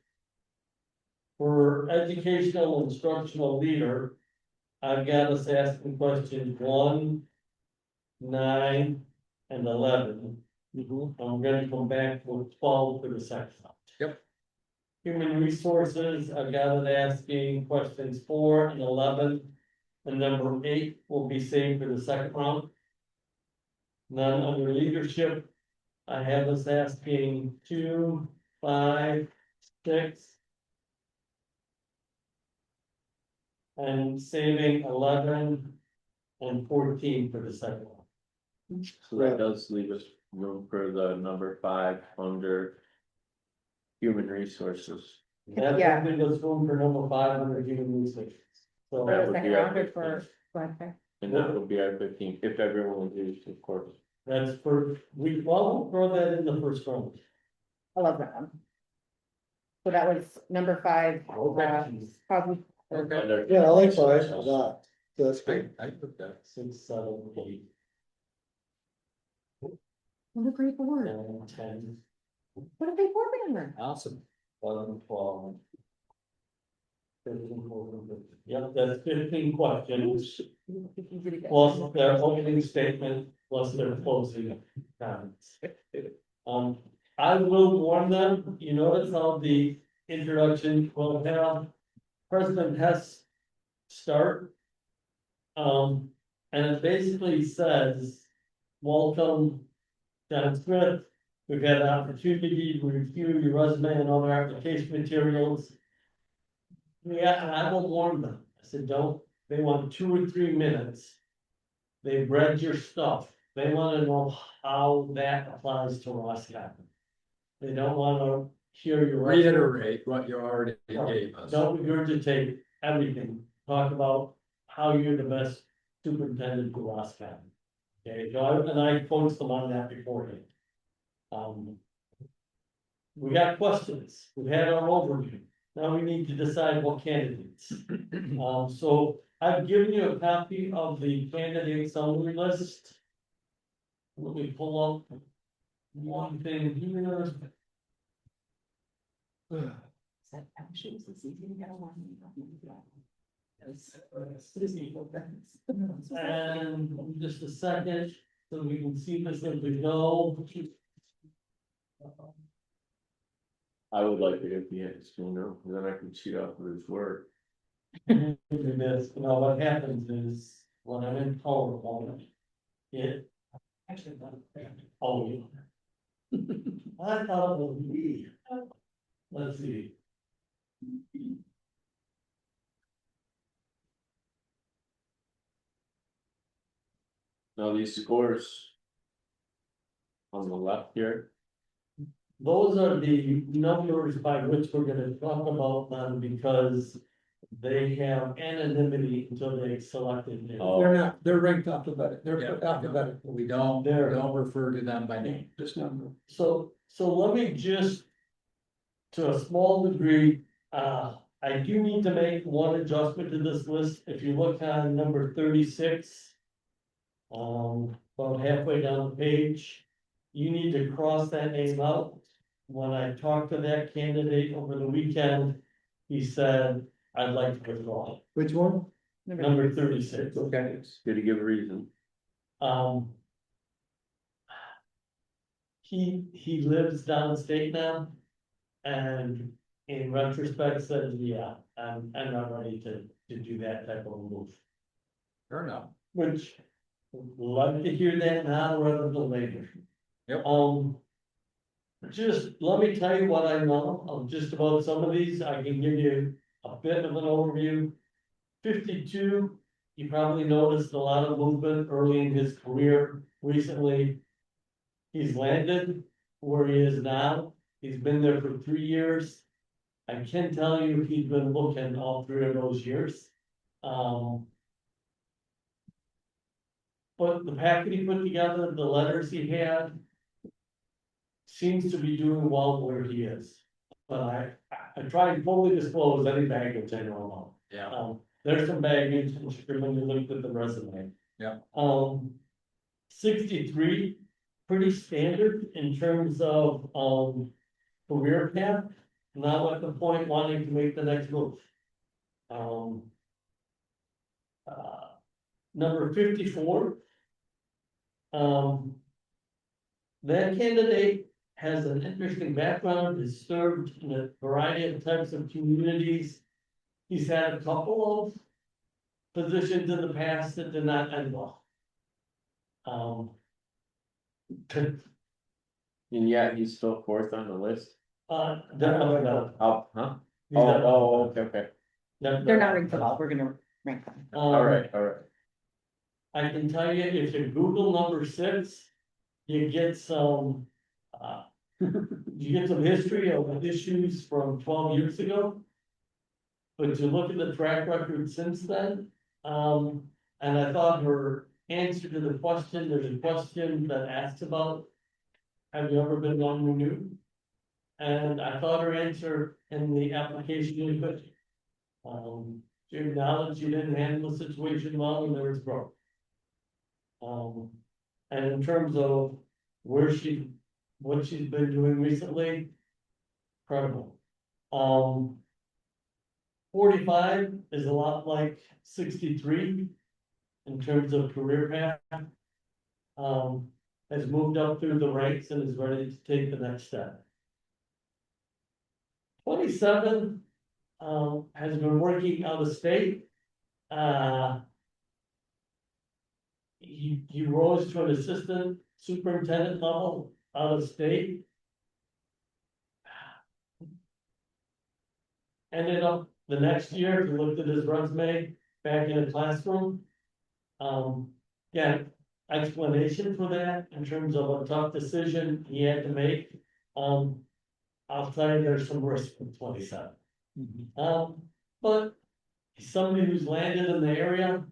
For educational instructional leader, I've got us asking questions 1, 9, and 11. And we're gonna come back with 12 for the second one. Yep. Human resources, I've got it asking questions 4 and 11. And number 8 will be saved for the second round. None under leadership, I have us asking 2, 5, 6. And saving 11 and 14 for the second one. So that does leave us room for the number 5 under human resources. That Yeah. will leave us room for number 5 under human resources. So That The would second be our rounder 15. for, go ahead, Claire. And that would be our 15, if everyone agrees, of course. that's for, we'll throw that in the first round. I love that one. So that was number 5, probably, Okay. Under- Yeah, I like 5 a lot. That's great. I put that. 6, 7, 8, what a great board, 9, 10, what a great board member. Awesome. 11, 12. 13, 14, 15. Yep, that's 15 questions. Plus their opening statement, plus their closing comments. I will warn them, you notice how the introduction will have President Hess start. And it basically says, welcome, John Smith. We've had an opportunity to review your resume and other application materials. Yeah, and I will warn them, I said, don't, they want 2 or 3 minutes. They've read your stuff, they wanna know how that applies to Roscommon. They don't wanna hear your. Reiterate what you already gave us. Don't regurgitate everything, talk about how you're the best superintendent for Roscommon. Okay, so I focused them on that beforehand. We got questions, we had our overview, now we need to decide what candidates. So I've given you a copy of the candidate summary list. Let me pull up one thing here. And just a second, so we can see this as we go. I would like it if he had his phone now, then I can cheat off of his work. Do this, you know, what happens is, when I'm in PowerPoint, it. Actually, oh, yeah. I thought it was me. Let's see. Now these scores. On the left here, Those are the numbers by which we're gonna talk about them because they have anonymity until they selected them. Oh. They're ranked alphabetical, they're Yeah. alphabetical, We don't refer to them by name. just number. So let me just. To a small degree, I do need to make one adjustment to this list, if you look on number 36. About halfway down the page, you need to cross that name out. When I talked to that candidate over the weekend, he said, I'd like to withdraw, Which one? number 36. okay, good to give a reason. He lives downstate now. And in retrospect said, yeah, I'm not ready to do that type of a move. Fair enough. Which, love to hear that now rather than later. Yep. Just let me tell you what I know of just about some of these, I can give you a bit of an overview. 52, you probably noticed a lot of movement early in his career recently. He's landed where he is now, he's been there for 3 years. I can tell you he's been looking all 3 of those years. but the packet he put together, the letters he had. Seems to be doing well where he is, but I try and fully disclose any baggage I know about. Yeah, There's some baggage, when you looked at the resume. Yeah. 63, pretty standard in terms of, career path. Now at the point wanting to make the next move. Number 54. That candidate has an interesting background, has served in a variety of types of communities. He's had a couple of positions in the past that did not end well. And yet he's still fourth on the list. No. Oh, huh? He's not- Okay. They're not ranked, but we're gonna rank them. All right. I can tell you, if you Google number 6, you get some, history of issues from 12 years ago. But you look at the track record since then, and I thought her answer to the question, there's a question that asks about, have you ever been non-renewed? And I thought her answer in the application was good. She acknowledged she didn't handle the situation well and there was growth. And in terms of what she's been doing recently, incredible. 45 is a lot like 63 in terms of career path. Has moved up through the ranks and is ready to take the next step. 27 has been working out of state. He rose to an assistant superintendent level out of state. Ended up the next year, if you looked at his resume, back in a classroom. Yeah, explanation for that in terms of a tough decision he had to make. I'll tell you, there's some risk with 27. But he's somebody who's landed in the area.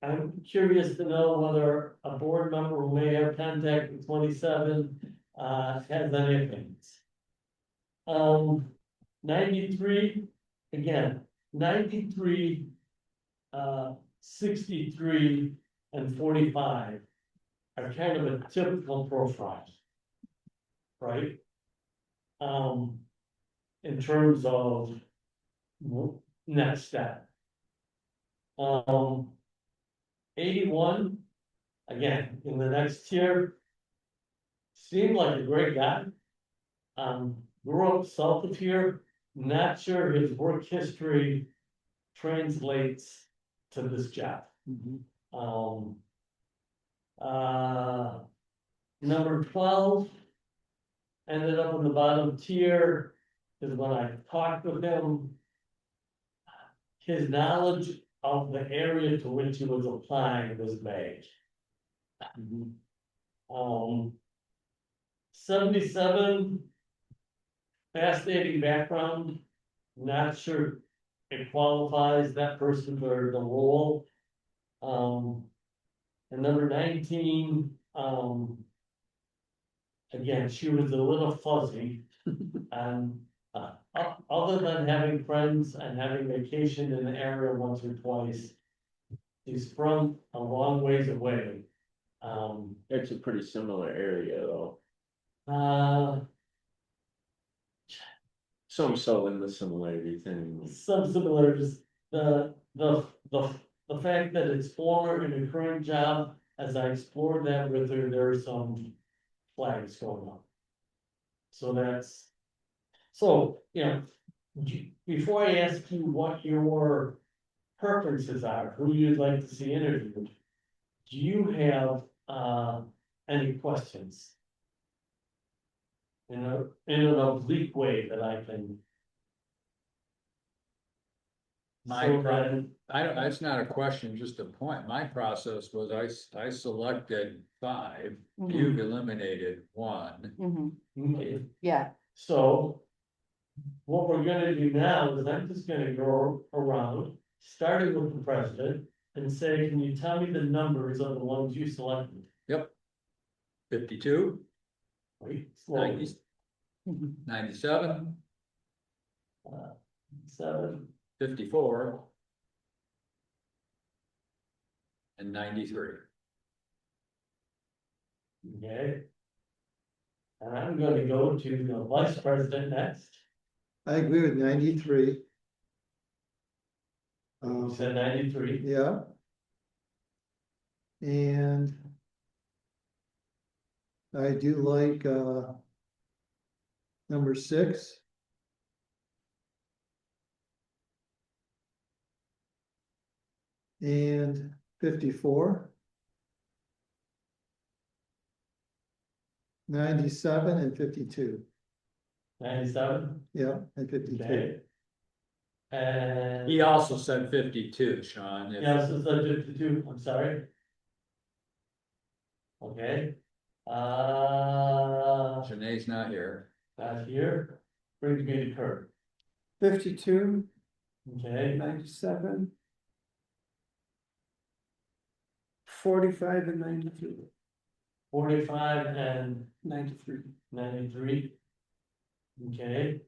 I'm curious to know whether a board member who may have contact with 27 has any opinions. 93, again, 93, 63, and 45 are kind of a typical profile. Right? In terms of next step. 81, again, in the next tier. Seemed like a great guy. Grew up south of here, not sure his work history translates to this job. Number 12 ended up in the bottom tier, is when I talked with him. His knowledge of the area to which he was applying was vague. 77, fascinating background, not sure it qualifies that person for the role. And number 19, again, she was a little fuzzy, and other than having friends and having vacation in the area once or twice, she's from a long ways away. It's a pretty similar area though. Some in the similarity thing. Some similarities, the fact that it's former and a current job, as I explored that with her, there are some flags going on. So, before I ask you what your preferences are, who you'd like to see interviewed, do you have, any questions? In an oblique way that I can. It's not a question, just a point. My process was I selected 5, you've eliminated 1. Okay, Yeah, so. What we're gonna do now is I'm just gonna go around starting with the president, and say, can you tell me the numbers of the ones you selected? 52, Right, slowly. 90, 97, 7, 54. And 93. okay. And I'm gonna go to the vice president next. I agree with 93. You said 93. Yeah. And I do like, number 6. And 54. 97 and 52. 97, Yeah, and 52. okay. And. He also said 52, Sean. Yes, it's subject to 2, I'm sorry. Okay. Janae's not here. Not here, brings me to Kurt, 52, okay, 97. 45 and 93. 45 and 93. 93. Okay,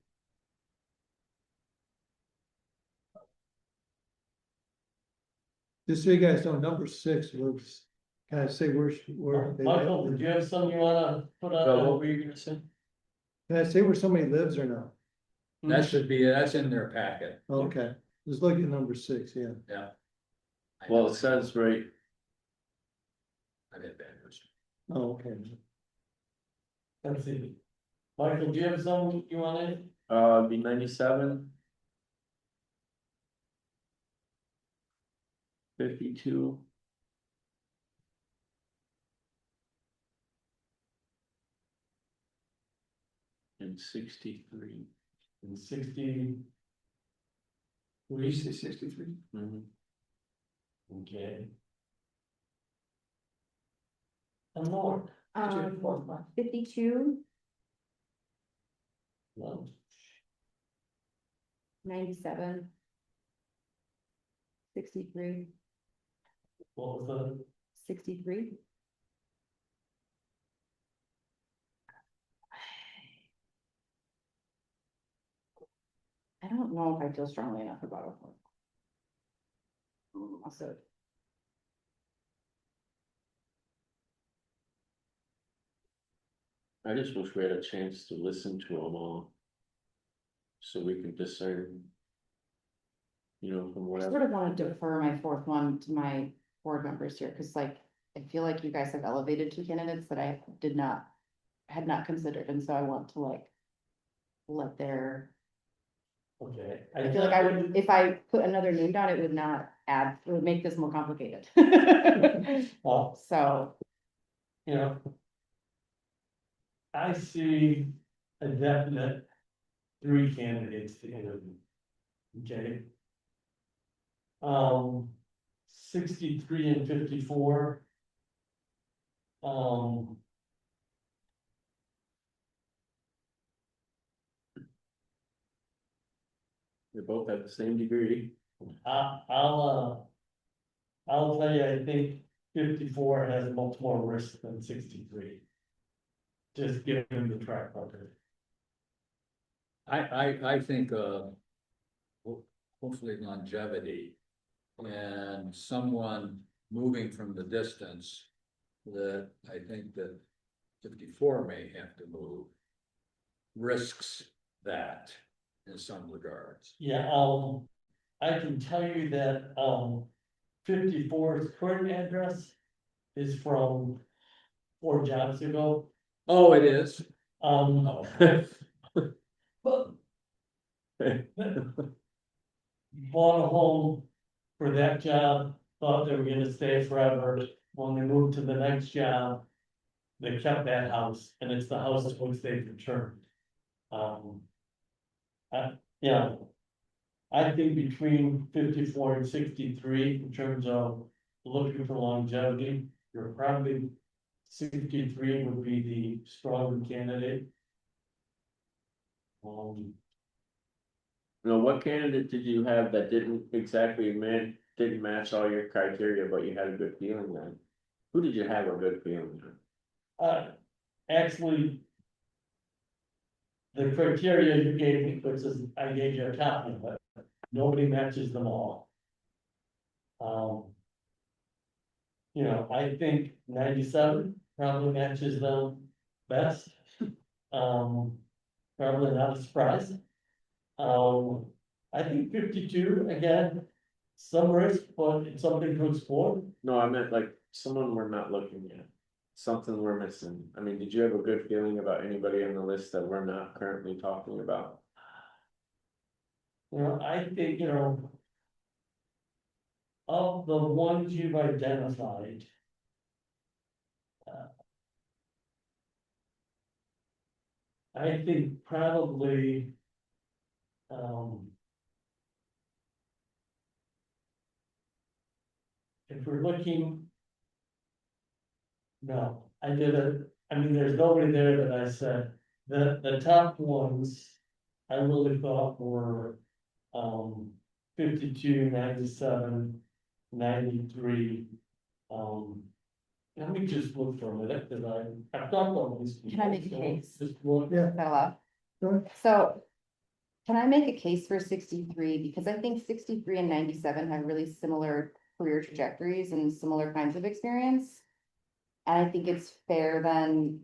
Just so you guys know, number 6 was, can I say where? Michael, do you have something you wanna put What on? were you gonna say? Can I say where somebody lives or no? That should be, that's in their packet. Okay, just look at number 6, yeah. Yeah. Well, it says right, I've had bad news. Oh, okay. Let's see. Michael, do you have something you wanna? be 97. 52. And 63. In 60. We say 63. Mhm. Okay. And more, 52, no, 97. 63, what was the? 63. I don't know if I feel strongly enough about it. Also, I just wish we had a chance to listen to them all. So we can discern. You know, from I whatever. sort of want to defer my 4th one to my board members here, because like, I feel like you guys have elevated 2 candidates that I had not considered, and so I want to like let their, Okay. I feel like I would, if I put another name down, it would not add, it would make this more complicated. Well, So, you know. I see a definite 3 candidates to interview. Okay. 63 and 54. They both have the same degree. I'll tell you, I think 54 has much more risk than 63. Just given the track record. I think, hopefully longevity. And someone moving from the distance that I think that 54 may have to move. Risks that in some regards. Yeah, I can tell you that, 54's current address is from 4 jobs ago. Oh, it is? Um, Oh. but bought a home for that job, thought they were gonna stay forever. When they moved to the next job, they kept that house, and it's the house that which they've returned. Yeah, I think between 54 and 63, in terms of looking for longevity, you're probably 63 would be the stronger candidate. Now, what candidate did you have that didn't match all your criteria, but you had a good feeling on? Who did you have a good feeling on? Actually. The criteria you gave me, which is, I gave you a copy of it, nobody matches them all. You know, I think 97 probably matches them best. Probably not a surprise. I think 52 again, some risk, but it's something to explore. No, I meant like someone we're not looking at. Something we're missing. I mean, did you have a good feeling about anybody on the list that we're not currently talking about? You know, I think, you know. Of the ones you've identified. I think probably. If we're looking. No, I didn't, I mean, there's nobody there that I said, the top ones. I really thought were, 52, 97, 93. Let me just look for a minute, cause I've done all these. Can I make a before, case? so Just look. Yeah. Is that allowed? Sure. So. Can I make a case for 63? Because I think 63 and 97 have really similar career trajectories and similar kinds of experience. And I think it's fair then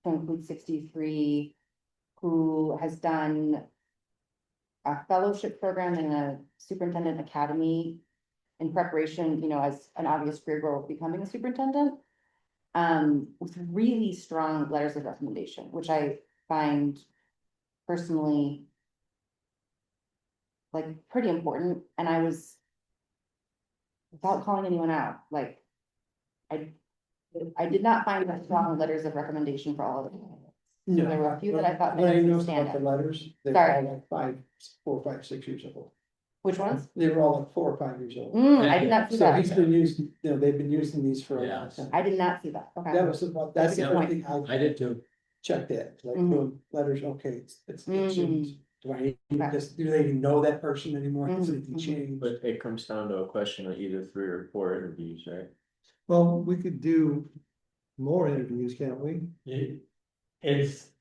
to include 63, who has done a fellowship program in a superintendent academy in preparation, you know, as an obvious career goal of becoming a superintendent. With really strong letters of recommendation, which I find personally like pretty important, and I was, without calling anyone out, like, I did not find that strong letters of recommendation for all of them. So there were a few that I thought What I made know some stand about the out. letters, they were Sorry. all like 4, 5, 6 years old. Which ones? They were all like 4 or 5 years old. I did not see So that. he's been using, you know, they've been using these for a long Yes. time. I did not see that, okay. That was about, that's the That's a only good thing I did too. checked it, like, Mhm. boom, letters, okay, it's Mhm. changed. Do I even Okay. just, do they even know that person anymore? Has Mhm, anything mhm. changed? But it comes down to a question of either 3 or 4 interviews, right? Well, we could do more interviews, can't we? It's.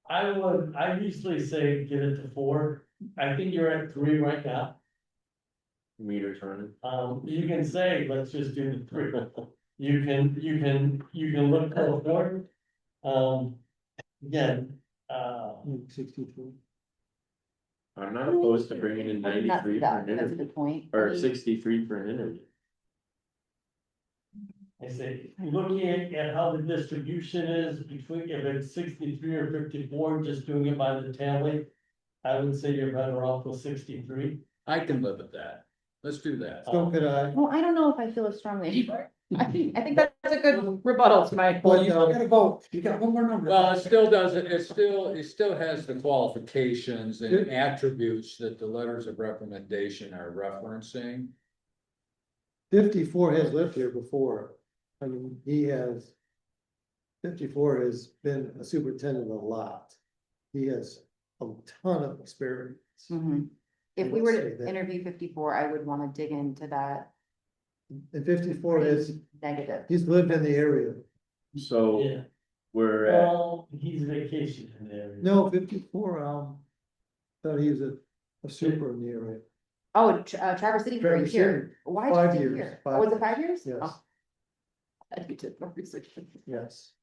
I usually say give it to 4, I think you're at 3 right now. Meters running. You can say, let's just do the 3. You can look for a 4. Again, 63. I'm not opposed to bringing in I did not 93 see for that, an but that's a interview, good point. or 63 for an interview. I say, looking at how the distribution is between, if it's 63 or 54, just doing it by the tally. I would say you're better off with 63. I can live with that. Let's do that. So could I. Well, I don't know if I feel as strongly anymore. I think that's a good rebuttal to my. Well, you gotta vote, you got one more number. Well, it still doesn't, it still has the qualifications and attributes that the letters of recommendation are referencing. 54 has lived here before. I mean, he has. 54 has been a superintendent a lot. He has a ton of experience. Mhm. If I we would were say to that. interview 54, I would want to dig into that And 54 is, negative. he's lived in the area. So Yeah, we're at, well, he's vacationing there. No, 54, thought he was a super in the area. Oh, Traverse City for a Traverse year. Why 5 did you years, here? 5 Oh, was it years. 5 years? Yes. Oh. I did more research. Yes.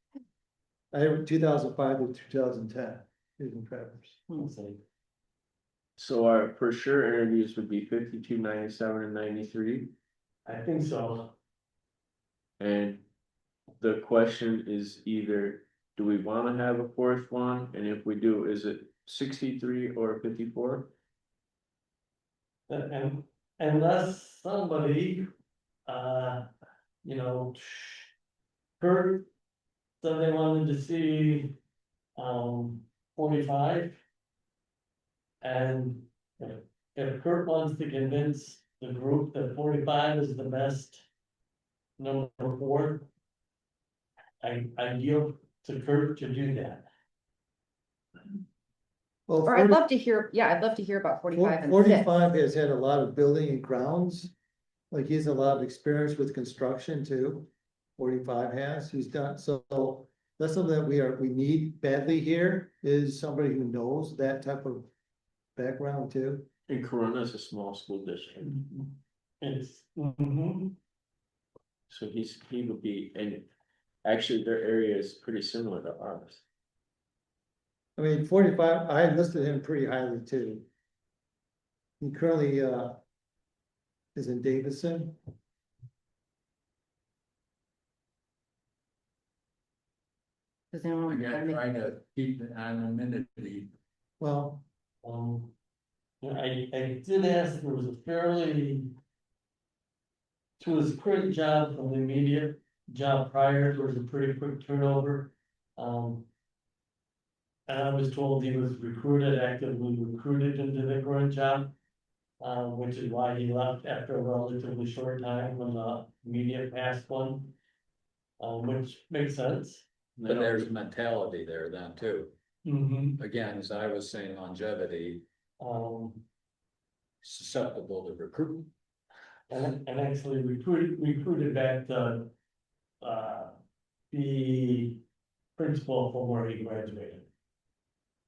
I, 2005 to 2010, he was in Traverse. I'll say. so our for sure interviews would be 52, 97, and 93. I think so. And the question is either, do we wanna have a 4th one? And if we do, is it 63 or 54? And unless somebody, you know. Kurt said they wanted to see, 45. And if Kurt wants to convince the group that 45 is the best number 4. I yield to Kurt to do that. Well, Or I'd love to hear, yeah, I'd love to hear about 45 and 6. 45 has had a lot of building and grounds. Like he has a lot of experience with construction too. 45 has, he's done, so that's something that we need badly here, is somebody who knows that type of background too. And Corona is a small school district, It's, so he would be, and actually their area is pretty similar to ours. I mean, 45, I listed him pretty highly too. He currently, is in Davidson. Does anyone? Again, trying to keep the anonymity. Well, I did ask if there was a fairly. To his current job from the immediate job prior, there was a pretty quick turnover. And I was told he was actively recruited into the current job. Which is why he left after a relatively short time when the immediate past one. Which makes sense. But there's a mentality there then too. Mm-hmm. Again, as I was saying, longevity, susceptible to recruitment. And actually recruited back to. The principal from where he graduated.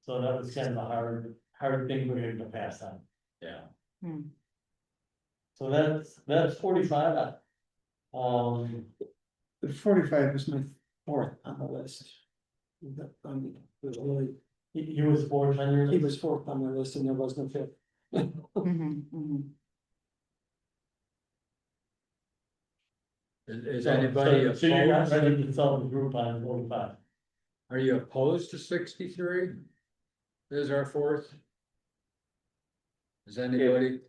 So that was kind of a hard thing for him to pass on. Yeah. So that's 45. The 45 was my 4th on the list. Was really, He was 4th on your he list. was 4th on my list and there was no 5th. Mhm, mhm. Is So- anybody So you're not opposed? ready to sell the group on 45. Are you opposed to 63? Is our 4th? Is anybody?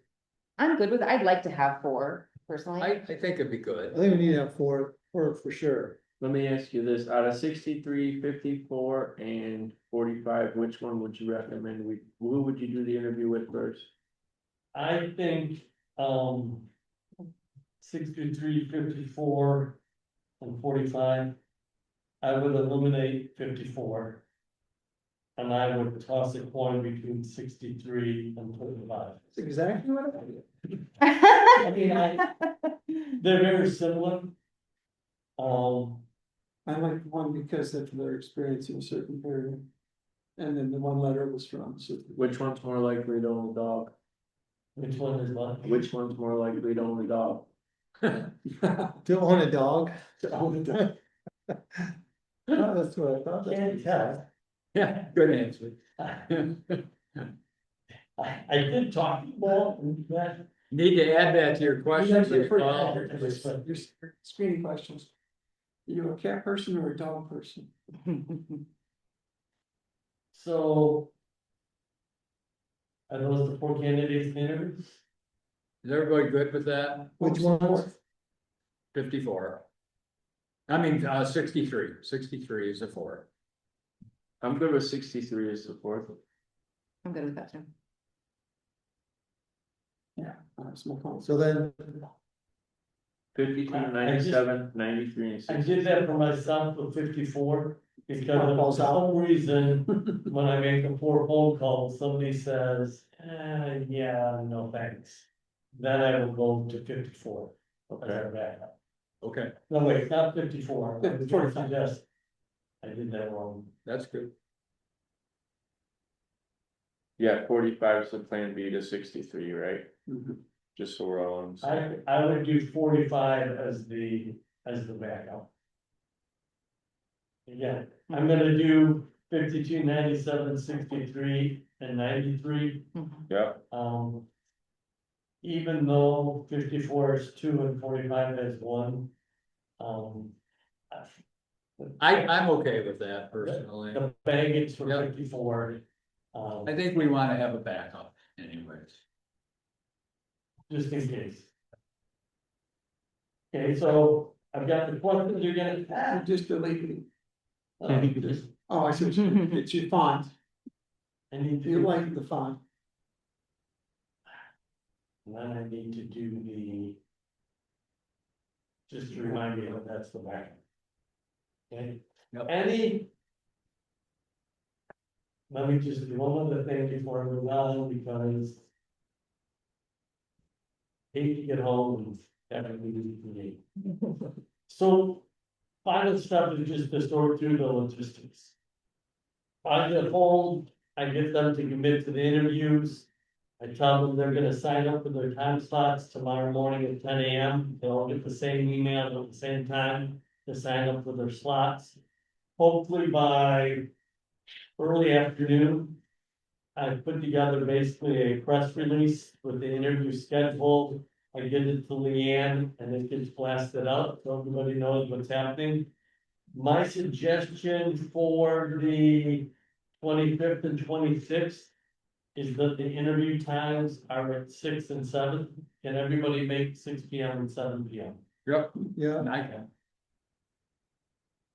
I'm good with it. I'd like to have 4 personally. I think it'd be I good. think we need to have four for sure. Let me ask you this, out of 63, 54, and 45, which one would you recommend who would you do the interview with first? I think, 63, 54, and 45. I would eliminate 54. And I would toss a coin between 63 and 45. That's exactly what I did. I mean, they're very similar. I liked one because of their experience in a certain area. And then the one letter was from. Which one's more likely to own a dog? Which one is what? Which one's more likely to own a dog? To own a dog. So, Oh, that's what I thought. Can't tell. Yeah, good answer. I did talk more than that. Need to add that to your questions. Your screening questions. Are you a cat person or a dog person? So. Are those the 4 candidates interviews? Is everybody good with that? Which ones? 54. I mean, 63. 63 is a 4. I'm good with 63 as the 4th. I'm good with that too. That's my call. So then, 52, 97, 93, and I 60. did that for myself with 54, because for Falls out. some reason, when I make the 4 phone calls, somebody says, yeah, no thanks. Then I will go to 54. as Okay, our backup. Okay, No, wait, not 54. 45. Yes. I did that wrong. that's good. yeah, 45 is the plan B to 63, right? Mhm. Just so we're all on the same. I would do 45 as the backup. Again, I'm gonna do 52, 97, 63, and 93. Yeah, Even though 54 is 2 and 45 is 1. I'm okay with that personally. The baggage for Yeah. 54. I think we want to have a backup anyways. Just in case. Okay, so I've got the questions you're You gonna. just deleted it. Just, Oh, I see, what you mean. It's your font. I need to. You like the font. And then I need to do the. Just to remind me that that's the back. Okay, Yep. any. let me just do one other thing before I move on, because. Hate to get home and have to leave. So, final step is just to sort through the logistics. I get home, I get them to commit to the interviews. I tell them they're gonna sign up for their time slots tomorrow morning at 10 a.m. They'll get the same email at the same time to sign up for their slots. Hopefully by early afternoon. I put together basically a press release with the interview schedule. I get it to Leanne and it gets blasted out, so everybody knows what's happening. My suggestion for the 25th and 26th is that the interview times are at 6 and 7. Can everybody make 6 p.m. and 7 p.m.? Yep, Yeah, and I can.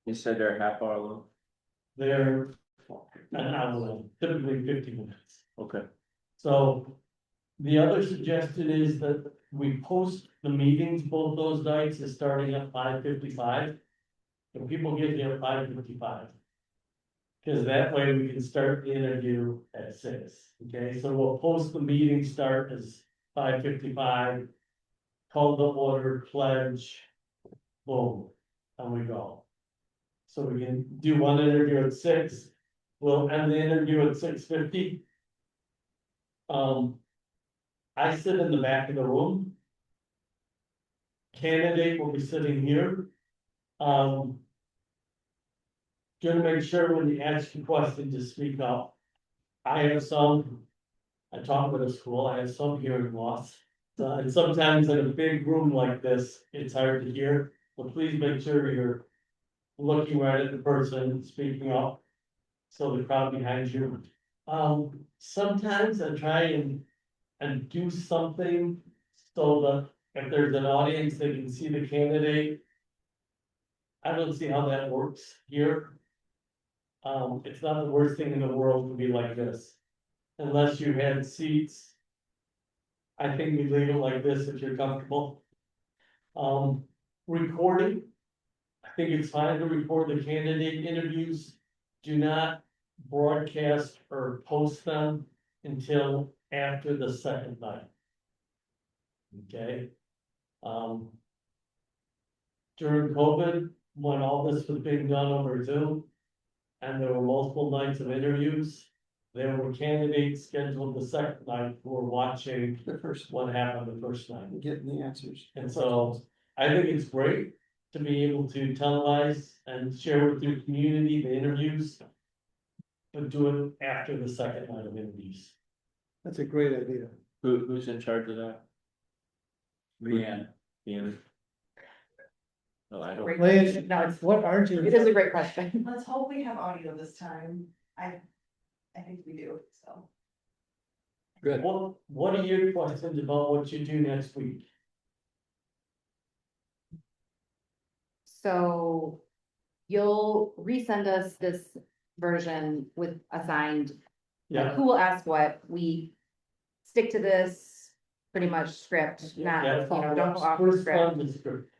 You said they're half hour long, They're an hour long, typically 50 minutes. okay, So the other suggestion is that we post the meetings both those nights is starting at 5:55. And people get here at 5:55. Cause that way we can start the interview at 6, okay, so we'll post the meeting start as 5:55. Call the order, pledge, boom, and we go. So we can do one interview at 6, we'll end the interview at 6:50. I sit in the back of the room. Candidate will be sitting here. Gonna make sure when you ask a question to speak up. I have some. I taught with a school, I have some hearing loss. And sometimes in a big room like this, it's hard to hear, but please make sure you're looking right at the person speaking up. So the crowd behind you. Sometimes I try and do something so that if there's an audience, they can see the candidate. I don't see how that works here. It's not the worst thing in the world to be like this, unless you had seats. I think we leave it like this if you're comfortable. Recording. I think it's fine to record the candidate interviews. Do not broadcast or post them until after the second night. Okay. During COVID, when all this was being done over Zoom, and there were multiple nights of interviews, there were candidates scheduled the second night who were watching The first what happened the first night. one, getting the answers. And so I think it's great to be able to televise and share with your community the interviews. But do it after the second night of interviews. that's a great idea. who's in charge of that? Leanne. Ian? Oh, I don't, Great Lance, question. No, it's, what aren't you? it is a great question. Let's hope we have audio this time. I think we do, so. Good. What are your questions about what you do next week? So you'll resend us this version with assigned, like, Yeah. who will ask what, we stick to this pretty much script, Yeah, not, don't go off the first script. one is script.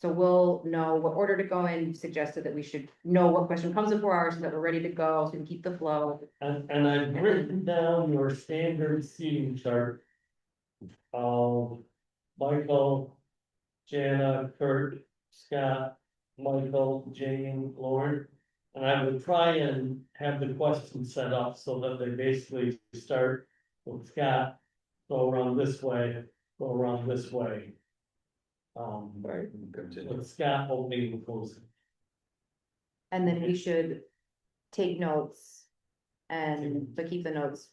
So we'll know what order to go in, suggested that we should know what question comes in 4 hours, so that we're ready to go, so we can keep the flow. And I've written down your standard seating chart. Michael, Jana, Kurt, Scott, Michael, Jane, Lauren. And I would try and have the questions set up so that they basically start with Scott, go around this way, go around this way. Right. Continue. With Scott opening and closing. And then we should take notes and, but keep the notes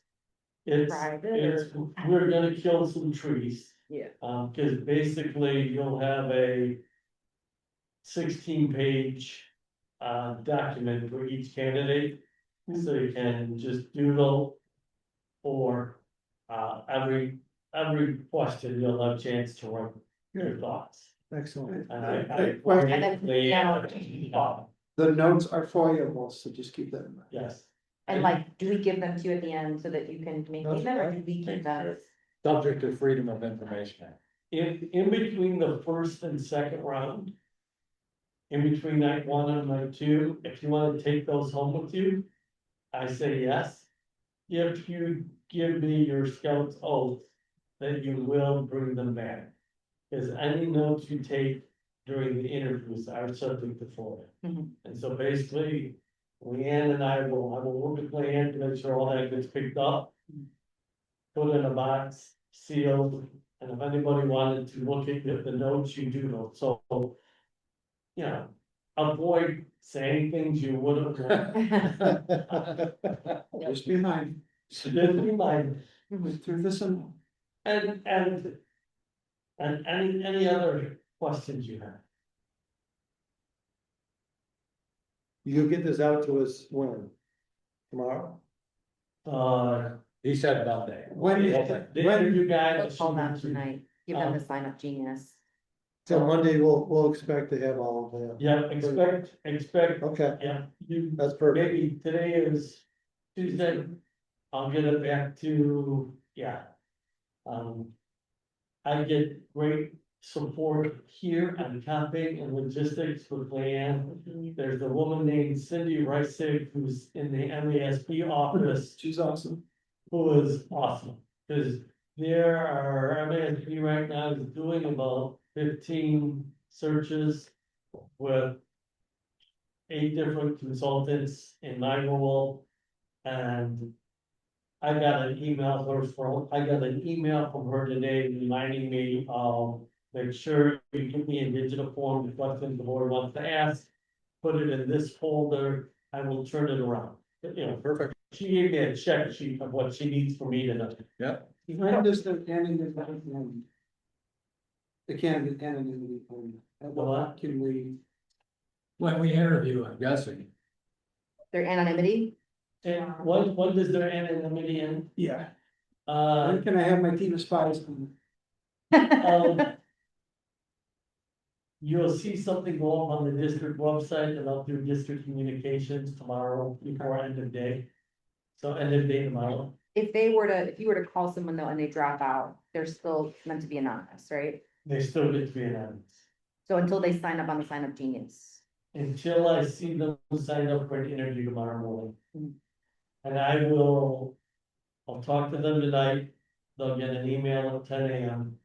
It's, private it's, or. we're gonna kill some trees. Yeah. Cause basically you'll have a 16-page document for each candidate. So you can just doodle or every question you'll have a chance to write your thoughts. Excellent. And And then, yeah. The notes are foilable, so just keep that in mind. Yes, And like, do we give them to you at the end so that you can maintain them, or do we keep them? Subject to freedom of information. in between the first and second round. In between night 1 and night 2, if you wanna take those home with you. I say yes. If you give me your scout's oath that you will bring them back. Because any notes you take during the interviews are subject to FOIA. Mhm. And so basically, Leanne and I will work with Leanne to make sure all that gets picked up. Put in a box, sealed, and if anybody wanted to look at the notes, you do know, so. You know, avoid saying things you wouldn't want. Just be mine, Just be mindful. went through this and. And any other questions you have? You'll get this out to us when? Tomorrow? He said Monday. When, The when, interview guide. Let's call them tonight, give them the sign up genius. So Monday, we'll expect to have all of that. Yeah, expect, Okay, yeah, you, that's perfect. maybe today is Tuesday, I'll get it back to, yeah. I get great support here on copying and logistics with Leanne. There's a woman named Cindy Reisig who's in the MASB office, she's awesome. who is awesome. Cause there are, MASB right now is doing about 15 searches with 8 different consultants in my role. And I got an email from her today reminding me of, make sure you give me a digital form, the questions the board wants to ask. Put it in this folder, I will turn it around, you know, Perfect. she gave me a check sheet of what she needs for me to know. Yep. When does the candidate end? The candidate anonymity end? At what can we? When we interview, I'm guessing. Their anonymity, And when does their anonymity end? Yeah. Uh, When can I have my team of spies come? You'll see something go up on the district website and I'll do district communications tomorrow before end of day. So end of day tomorrow. if you were to call someone though and they drop out, they're still meant to be anonymous, right? They still get to be anonymous. So until they sign up on the sign up genius. Until I see them sign up for an interview tomorrow morning. Mm. And I'll talk to them tonight, they'll get an email at 10 AM.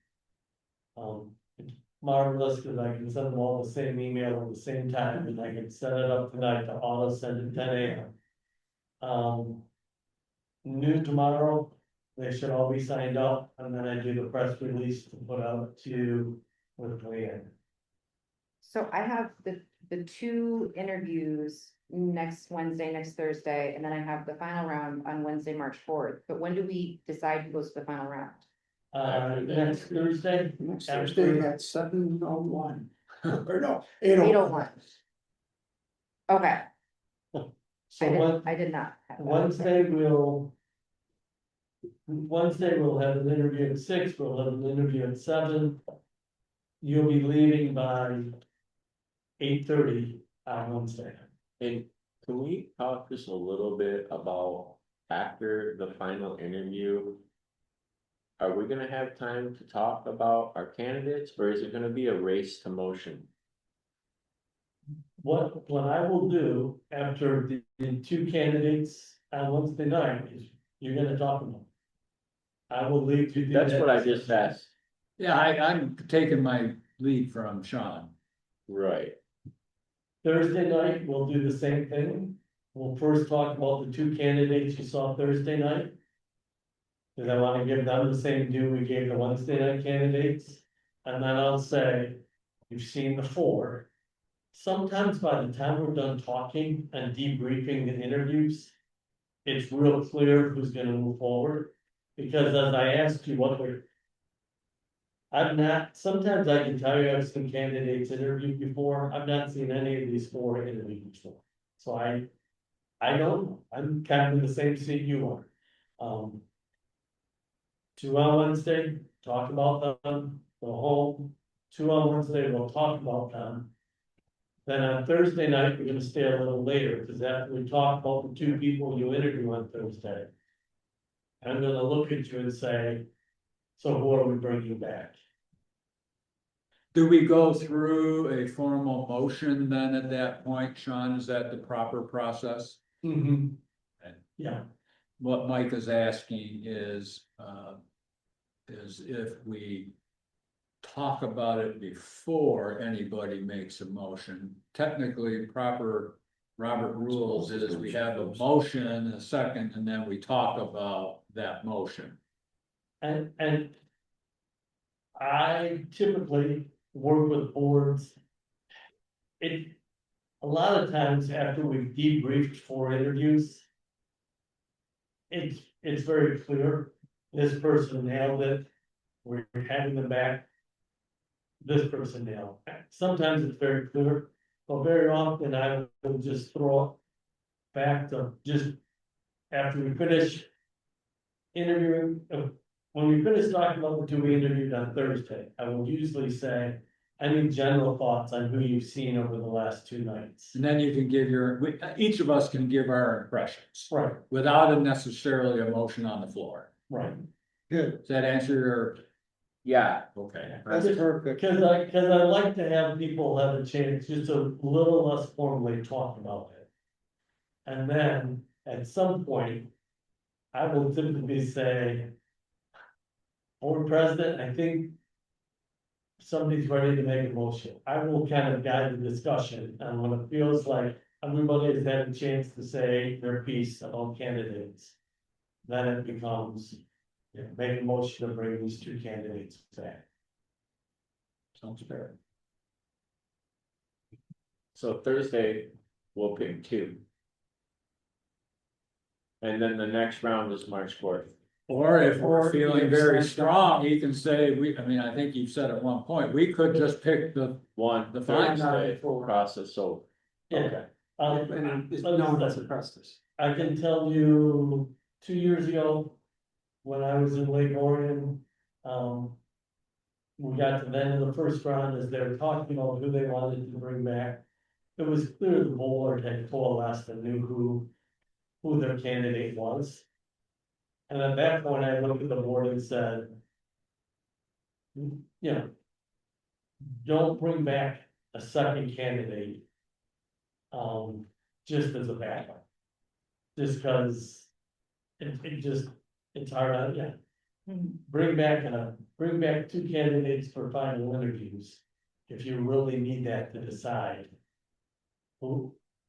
It's marvelous, cause I can send them all the same email at the same time, and I can set it up tonight to auto send at 10 AM. Noon tomorrow, they should all be signed up, and then I do the press release to put out to with Leanne. So I have the 2 interviews next Wednesday, next Thursday, and then I have the final round on Wednesday, March 4th. But when do we decide who goes to the final round? Next Thursday, Next After- Thursday at 7:01. Or no, 8:01. 8:01. Okay, so I did not. have that. Wednesday we'll have an interview at 6, we'll have an interview at 7. You'll be leaving by 8:30 on Wednesday. And can we talk just a little bit about after the final interview? Are we gonna have time to talk about our candidates, or is it gonna be a race to motion? What I will do after the 2 candidates on Wednesday night is you're gonna talk to them. I will leave you. do That's that. what I just asked. Yeah, I'm taking my lead from Sean. Right. Thursday night, we'll do the same thing. We'll first talk about the 2 candidates you saw Thursday night. Cause I wanna give them the same due we gave the Wednesday night candidates. And then I'll say, you've seen the 4. Sometimes by the time we're done talking and debriefing the interviews, it's real clear who's gonna move forward. Because as I asked you sometimes I can tell you I've seen candidates interviewed before, I've not seen any of these 4 interviewed before. So I don't know, I'm kind of in the same seat you are. 2 on Wednesday, talk about them, go home. 2 on Wednesday, we'll talk about them. Then on Thursday night, we're gonna stay a little later, because after we talk about the 2 people you interview on Thursday. I'm gonna look at you and say, so who are we bringing back? Do we go through a formal motion then at that point, Sean? Is that the proper process? Mm-hmm. And Yeah, what Mike is asking is if we talk about it before anybody makes a motion. Technically, proper Robert rules is we have a motion, a second, and then we talk about that motion. and I typically work with boards. A lot of times after we've debriefed for interviews. It's very clear, this person nailed it, we're having them back. This person nailed it. Sometimes it's very clear, but very often I will just throw it back to just after we finish interviewing, when we finish talking about what we interviewed on Thursday, I will usually say, any general thoughts on who you've seen over the last 2 nights? And then you can give each of us can give our impressions Right, without necessarily a motion on the floor. right. Good, Does that answer your, Yeah, okay? that's perfect. Cause I like to have people have a chance just a little less formally talk about it. And then at some point, I will typically say, Board President, I think somebody's ready to make a motion. I will kind of guide the discussion, and when it feels like everybody has had a chance to say their piece about candidates, then it becomes, make a motion to bring these 2 candidates back. Sounds fair. so Thursday, we'll pick 2. And then the next round is March 4th. Or if we're Or feeling you very decide- strong, he can say, I think you said at one point, we could just pick the, One, The Thursday, final. process over. Yeah. And it's no one's impressed us. I can tell you, 2 years ago, when I was in Lake Orion, we got to the end of the first round as they were talking about who they wanted to bring back. It was clear the board had coalesced and knew who their candidate was. And at that point, I looked at the board and said, you know, don't bring back a second candidate, just as a backup. Just because it's hard, yeah. Bring back 2 candidates for final interviews, if you really need that to decide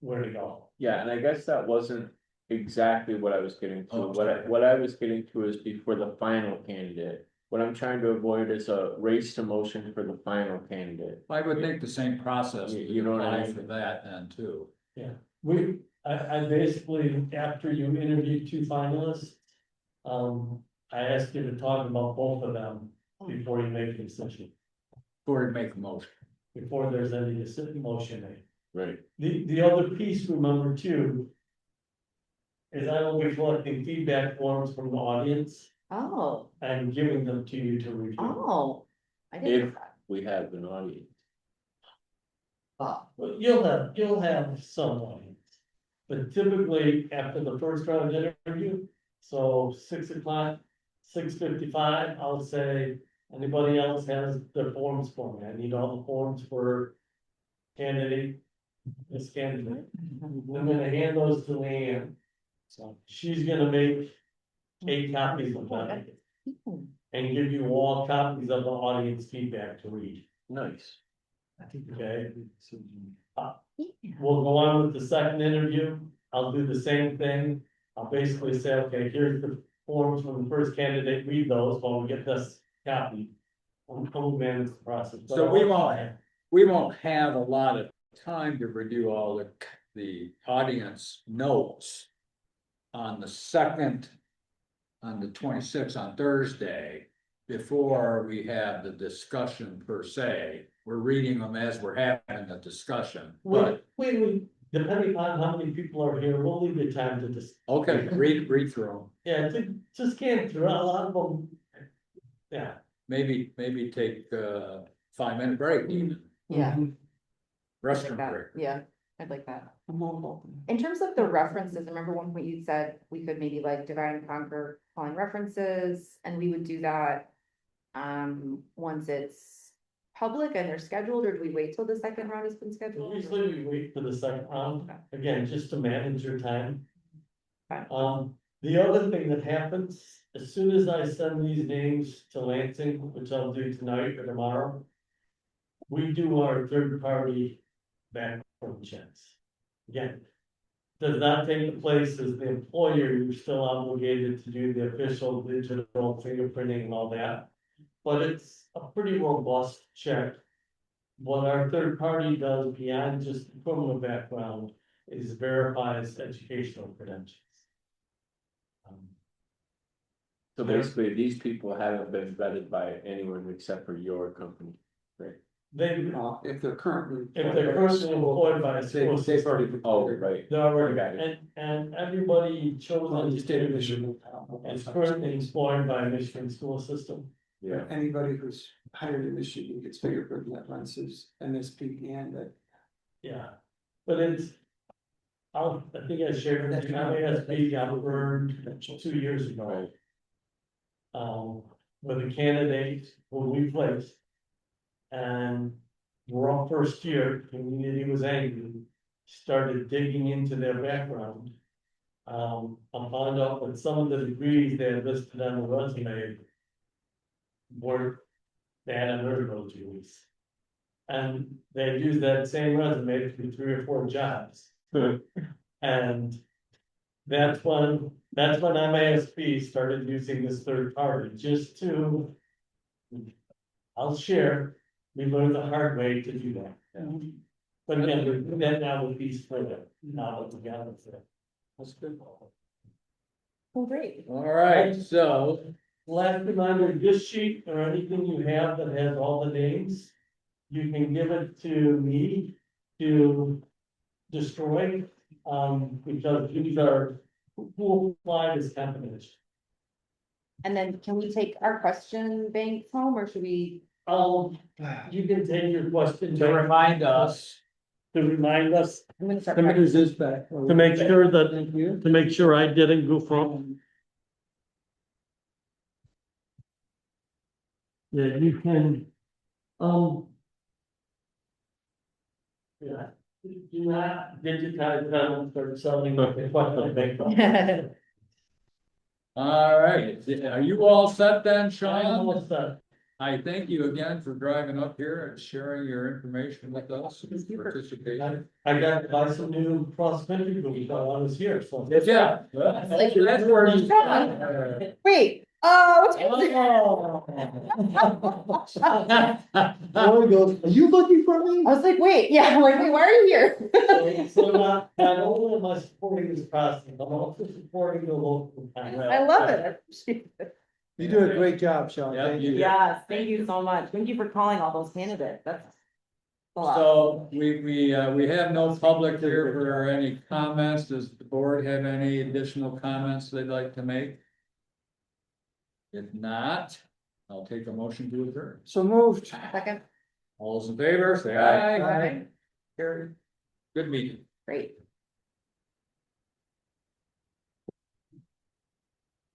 where to go. Yeah, and I guess that wasn't exactly what I was getting to. Oh, What I was getting to is before the final candidate. What I'm trying to avoid is a race to motion for the final candidate. I would think the same process would You know what I apply mean? for that then too. I basically, after you interview 2 finalists, I asked you to talk about both of them before you make a decision, Before we make a motion. before there's any decision motion made. Right. The other piece, remember too, is I will be collecting feedback forms from the audience Oh, and giving them to you to review. oh, I didn't know that. We have an audience. Well, you'll have some audience, but typically after the first round interview, so 6:00, 6:55, I'll say, anybody else has their forms for me? I need all the forms for candidate, this candidate. I'm gonna hand those to Leanne. So she's gonna make 8 copies of them and give you all copies of the audience feedback to read, Nice. okay? Yeah. We'll go on with the second interview. I'll do the same thing. I'll basically say, okay, here's the forms from the first candidate, read those while we get this copy. We'll manage the process. So we won't have a lot of time to review all the audience notes. On the 2nd, on the 26th, on Thursday, before we have the discussion per se. We're reading them as we're having the discussion, but, We, depending on how many people are here, we'll leave the time to just, okay, read through them. yeah, just scan through a lot of them. Yeah. Maybe take a 5-minute break, even Yeah, I'd like restroom that. break. Yeah, I'd like that. I'm all In terms of the references, remember one point you said we could maybe like divide and conquer calling references, and we would do that. Once it's public and they're scheduled, or do we wait till the second round has been scheduled? Usually we wait for the second round, again, just to manage your time. The other thing that happens, as soon as I send these names to Lansing, which I'll do tonight or tomorrow. We do our third party background checks. Again. Does not take the place as the employer, you're still obligated to do the official digital fingerprinting and all that. But it's a pretty robust check. What our third party does beyond just the criminal background is verifies educational credentials. So basically, these people haven't been vetted by anyone except for your company, right? They, If they're currently. if they're personally employed by a school They've system, already. Oh, right. they're already, Got it. and everybody chosen On the to state of do Michigan. is currently employed by a Michigan school system. Yeah, Anybody who's hired in Michigan gets fingerprinted that runs his MSP and that. Yeah, but it's. I think I shared with you, MASP got burned 2 years ago. right. With a candidate who we placed. And we're all first year, community was angry, started digging into their background. I found out that some of the degrees they had listed on the resume. Were, they had another those degrees. And they used that same resume for 3 or 4 jobs. And that's when MASP started using this third party, just to. I'll share, we learned the hard way to do that. But again, we're doing that now with these further, now that together. That's good. Well, great. All right, so, Last reminder, this sheet or anything you have that has all the names. You can give it to me to destroy, because these are who applied as confidential. And then can we take our question banks home or should we? You can take your question to remind us, to remind us, I'm gonna start. Somebody's this back. to make sure that, Thank you. to make sure I didn't go from. Yeah, you can, yeah, do not digitize them and start selling the question bank. all right, are you all set then, I'm Sean? almost done. I thank you again for driving up here and sharing your information with us, and participation. I got to buy some new cross country boots while I was here, so. Yeah. That's where you. Wait, what's happening? Roy goes, are you looking for me? I was like, wait, yeah, I'm like, wait, why are you here? So not only am I supporting this process, I'm also supporting the local. I love it. I appreciate it. You do a great job, Sean. Yeah, Thank you you. did. Yes, thank you so much. Thank you for calling all those candidates. That's a lot. So we have no public here for any comments. Does the board have any additional comments they'd like to make? If not, I'll take a motion to adjourn. So moved. Second, All those in favor, say aye. Aye. Carried. Good meeting. great.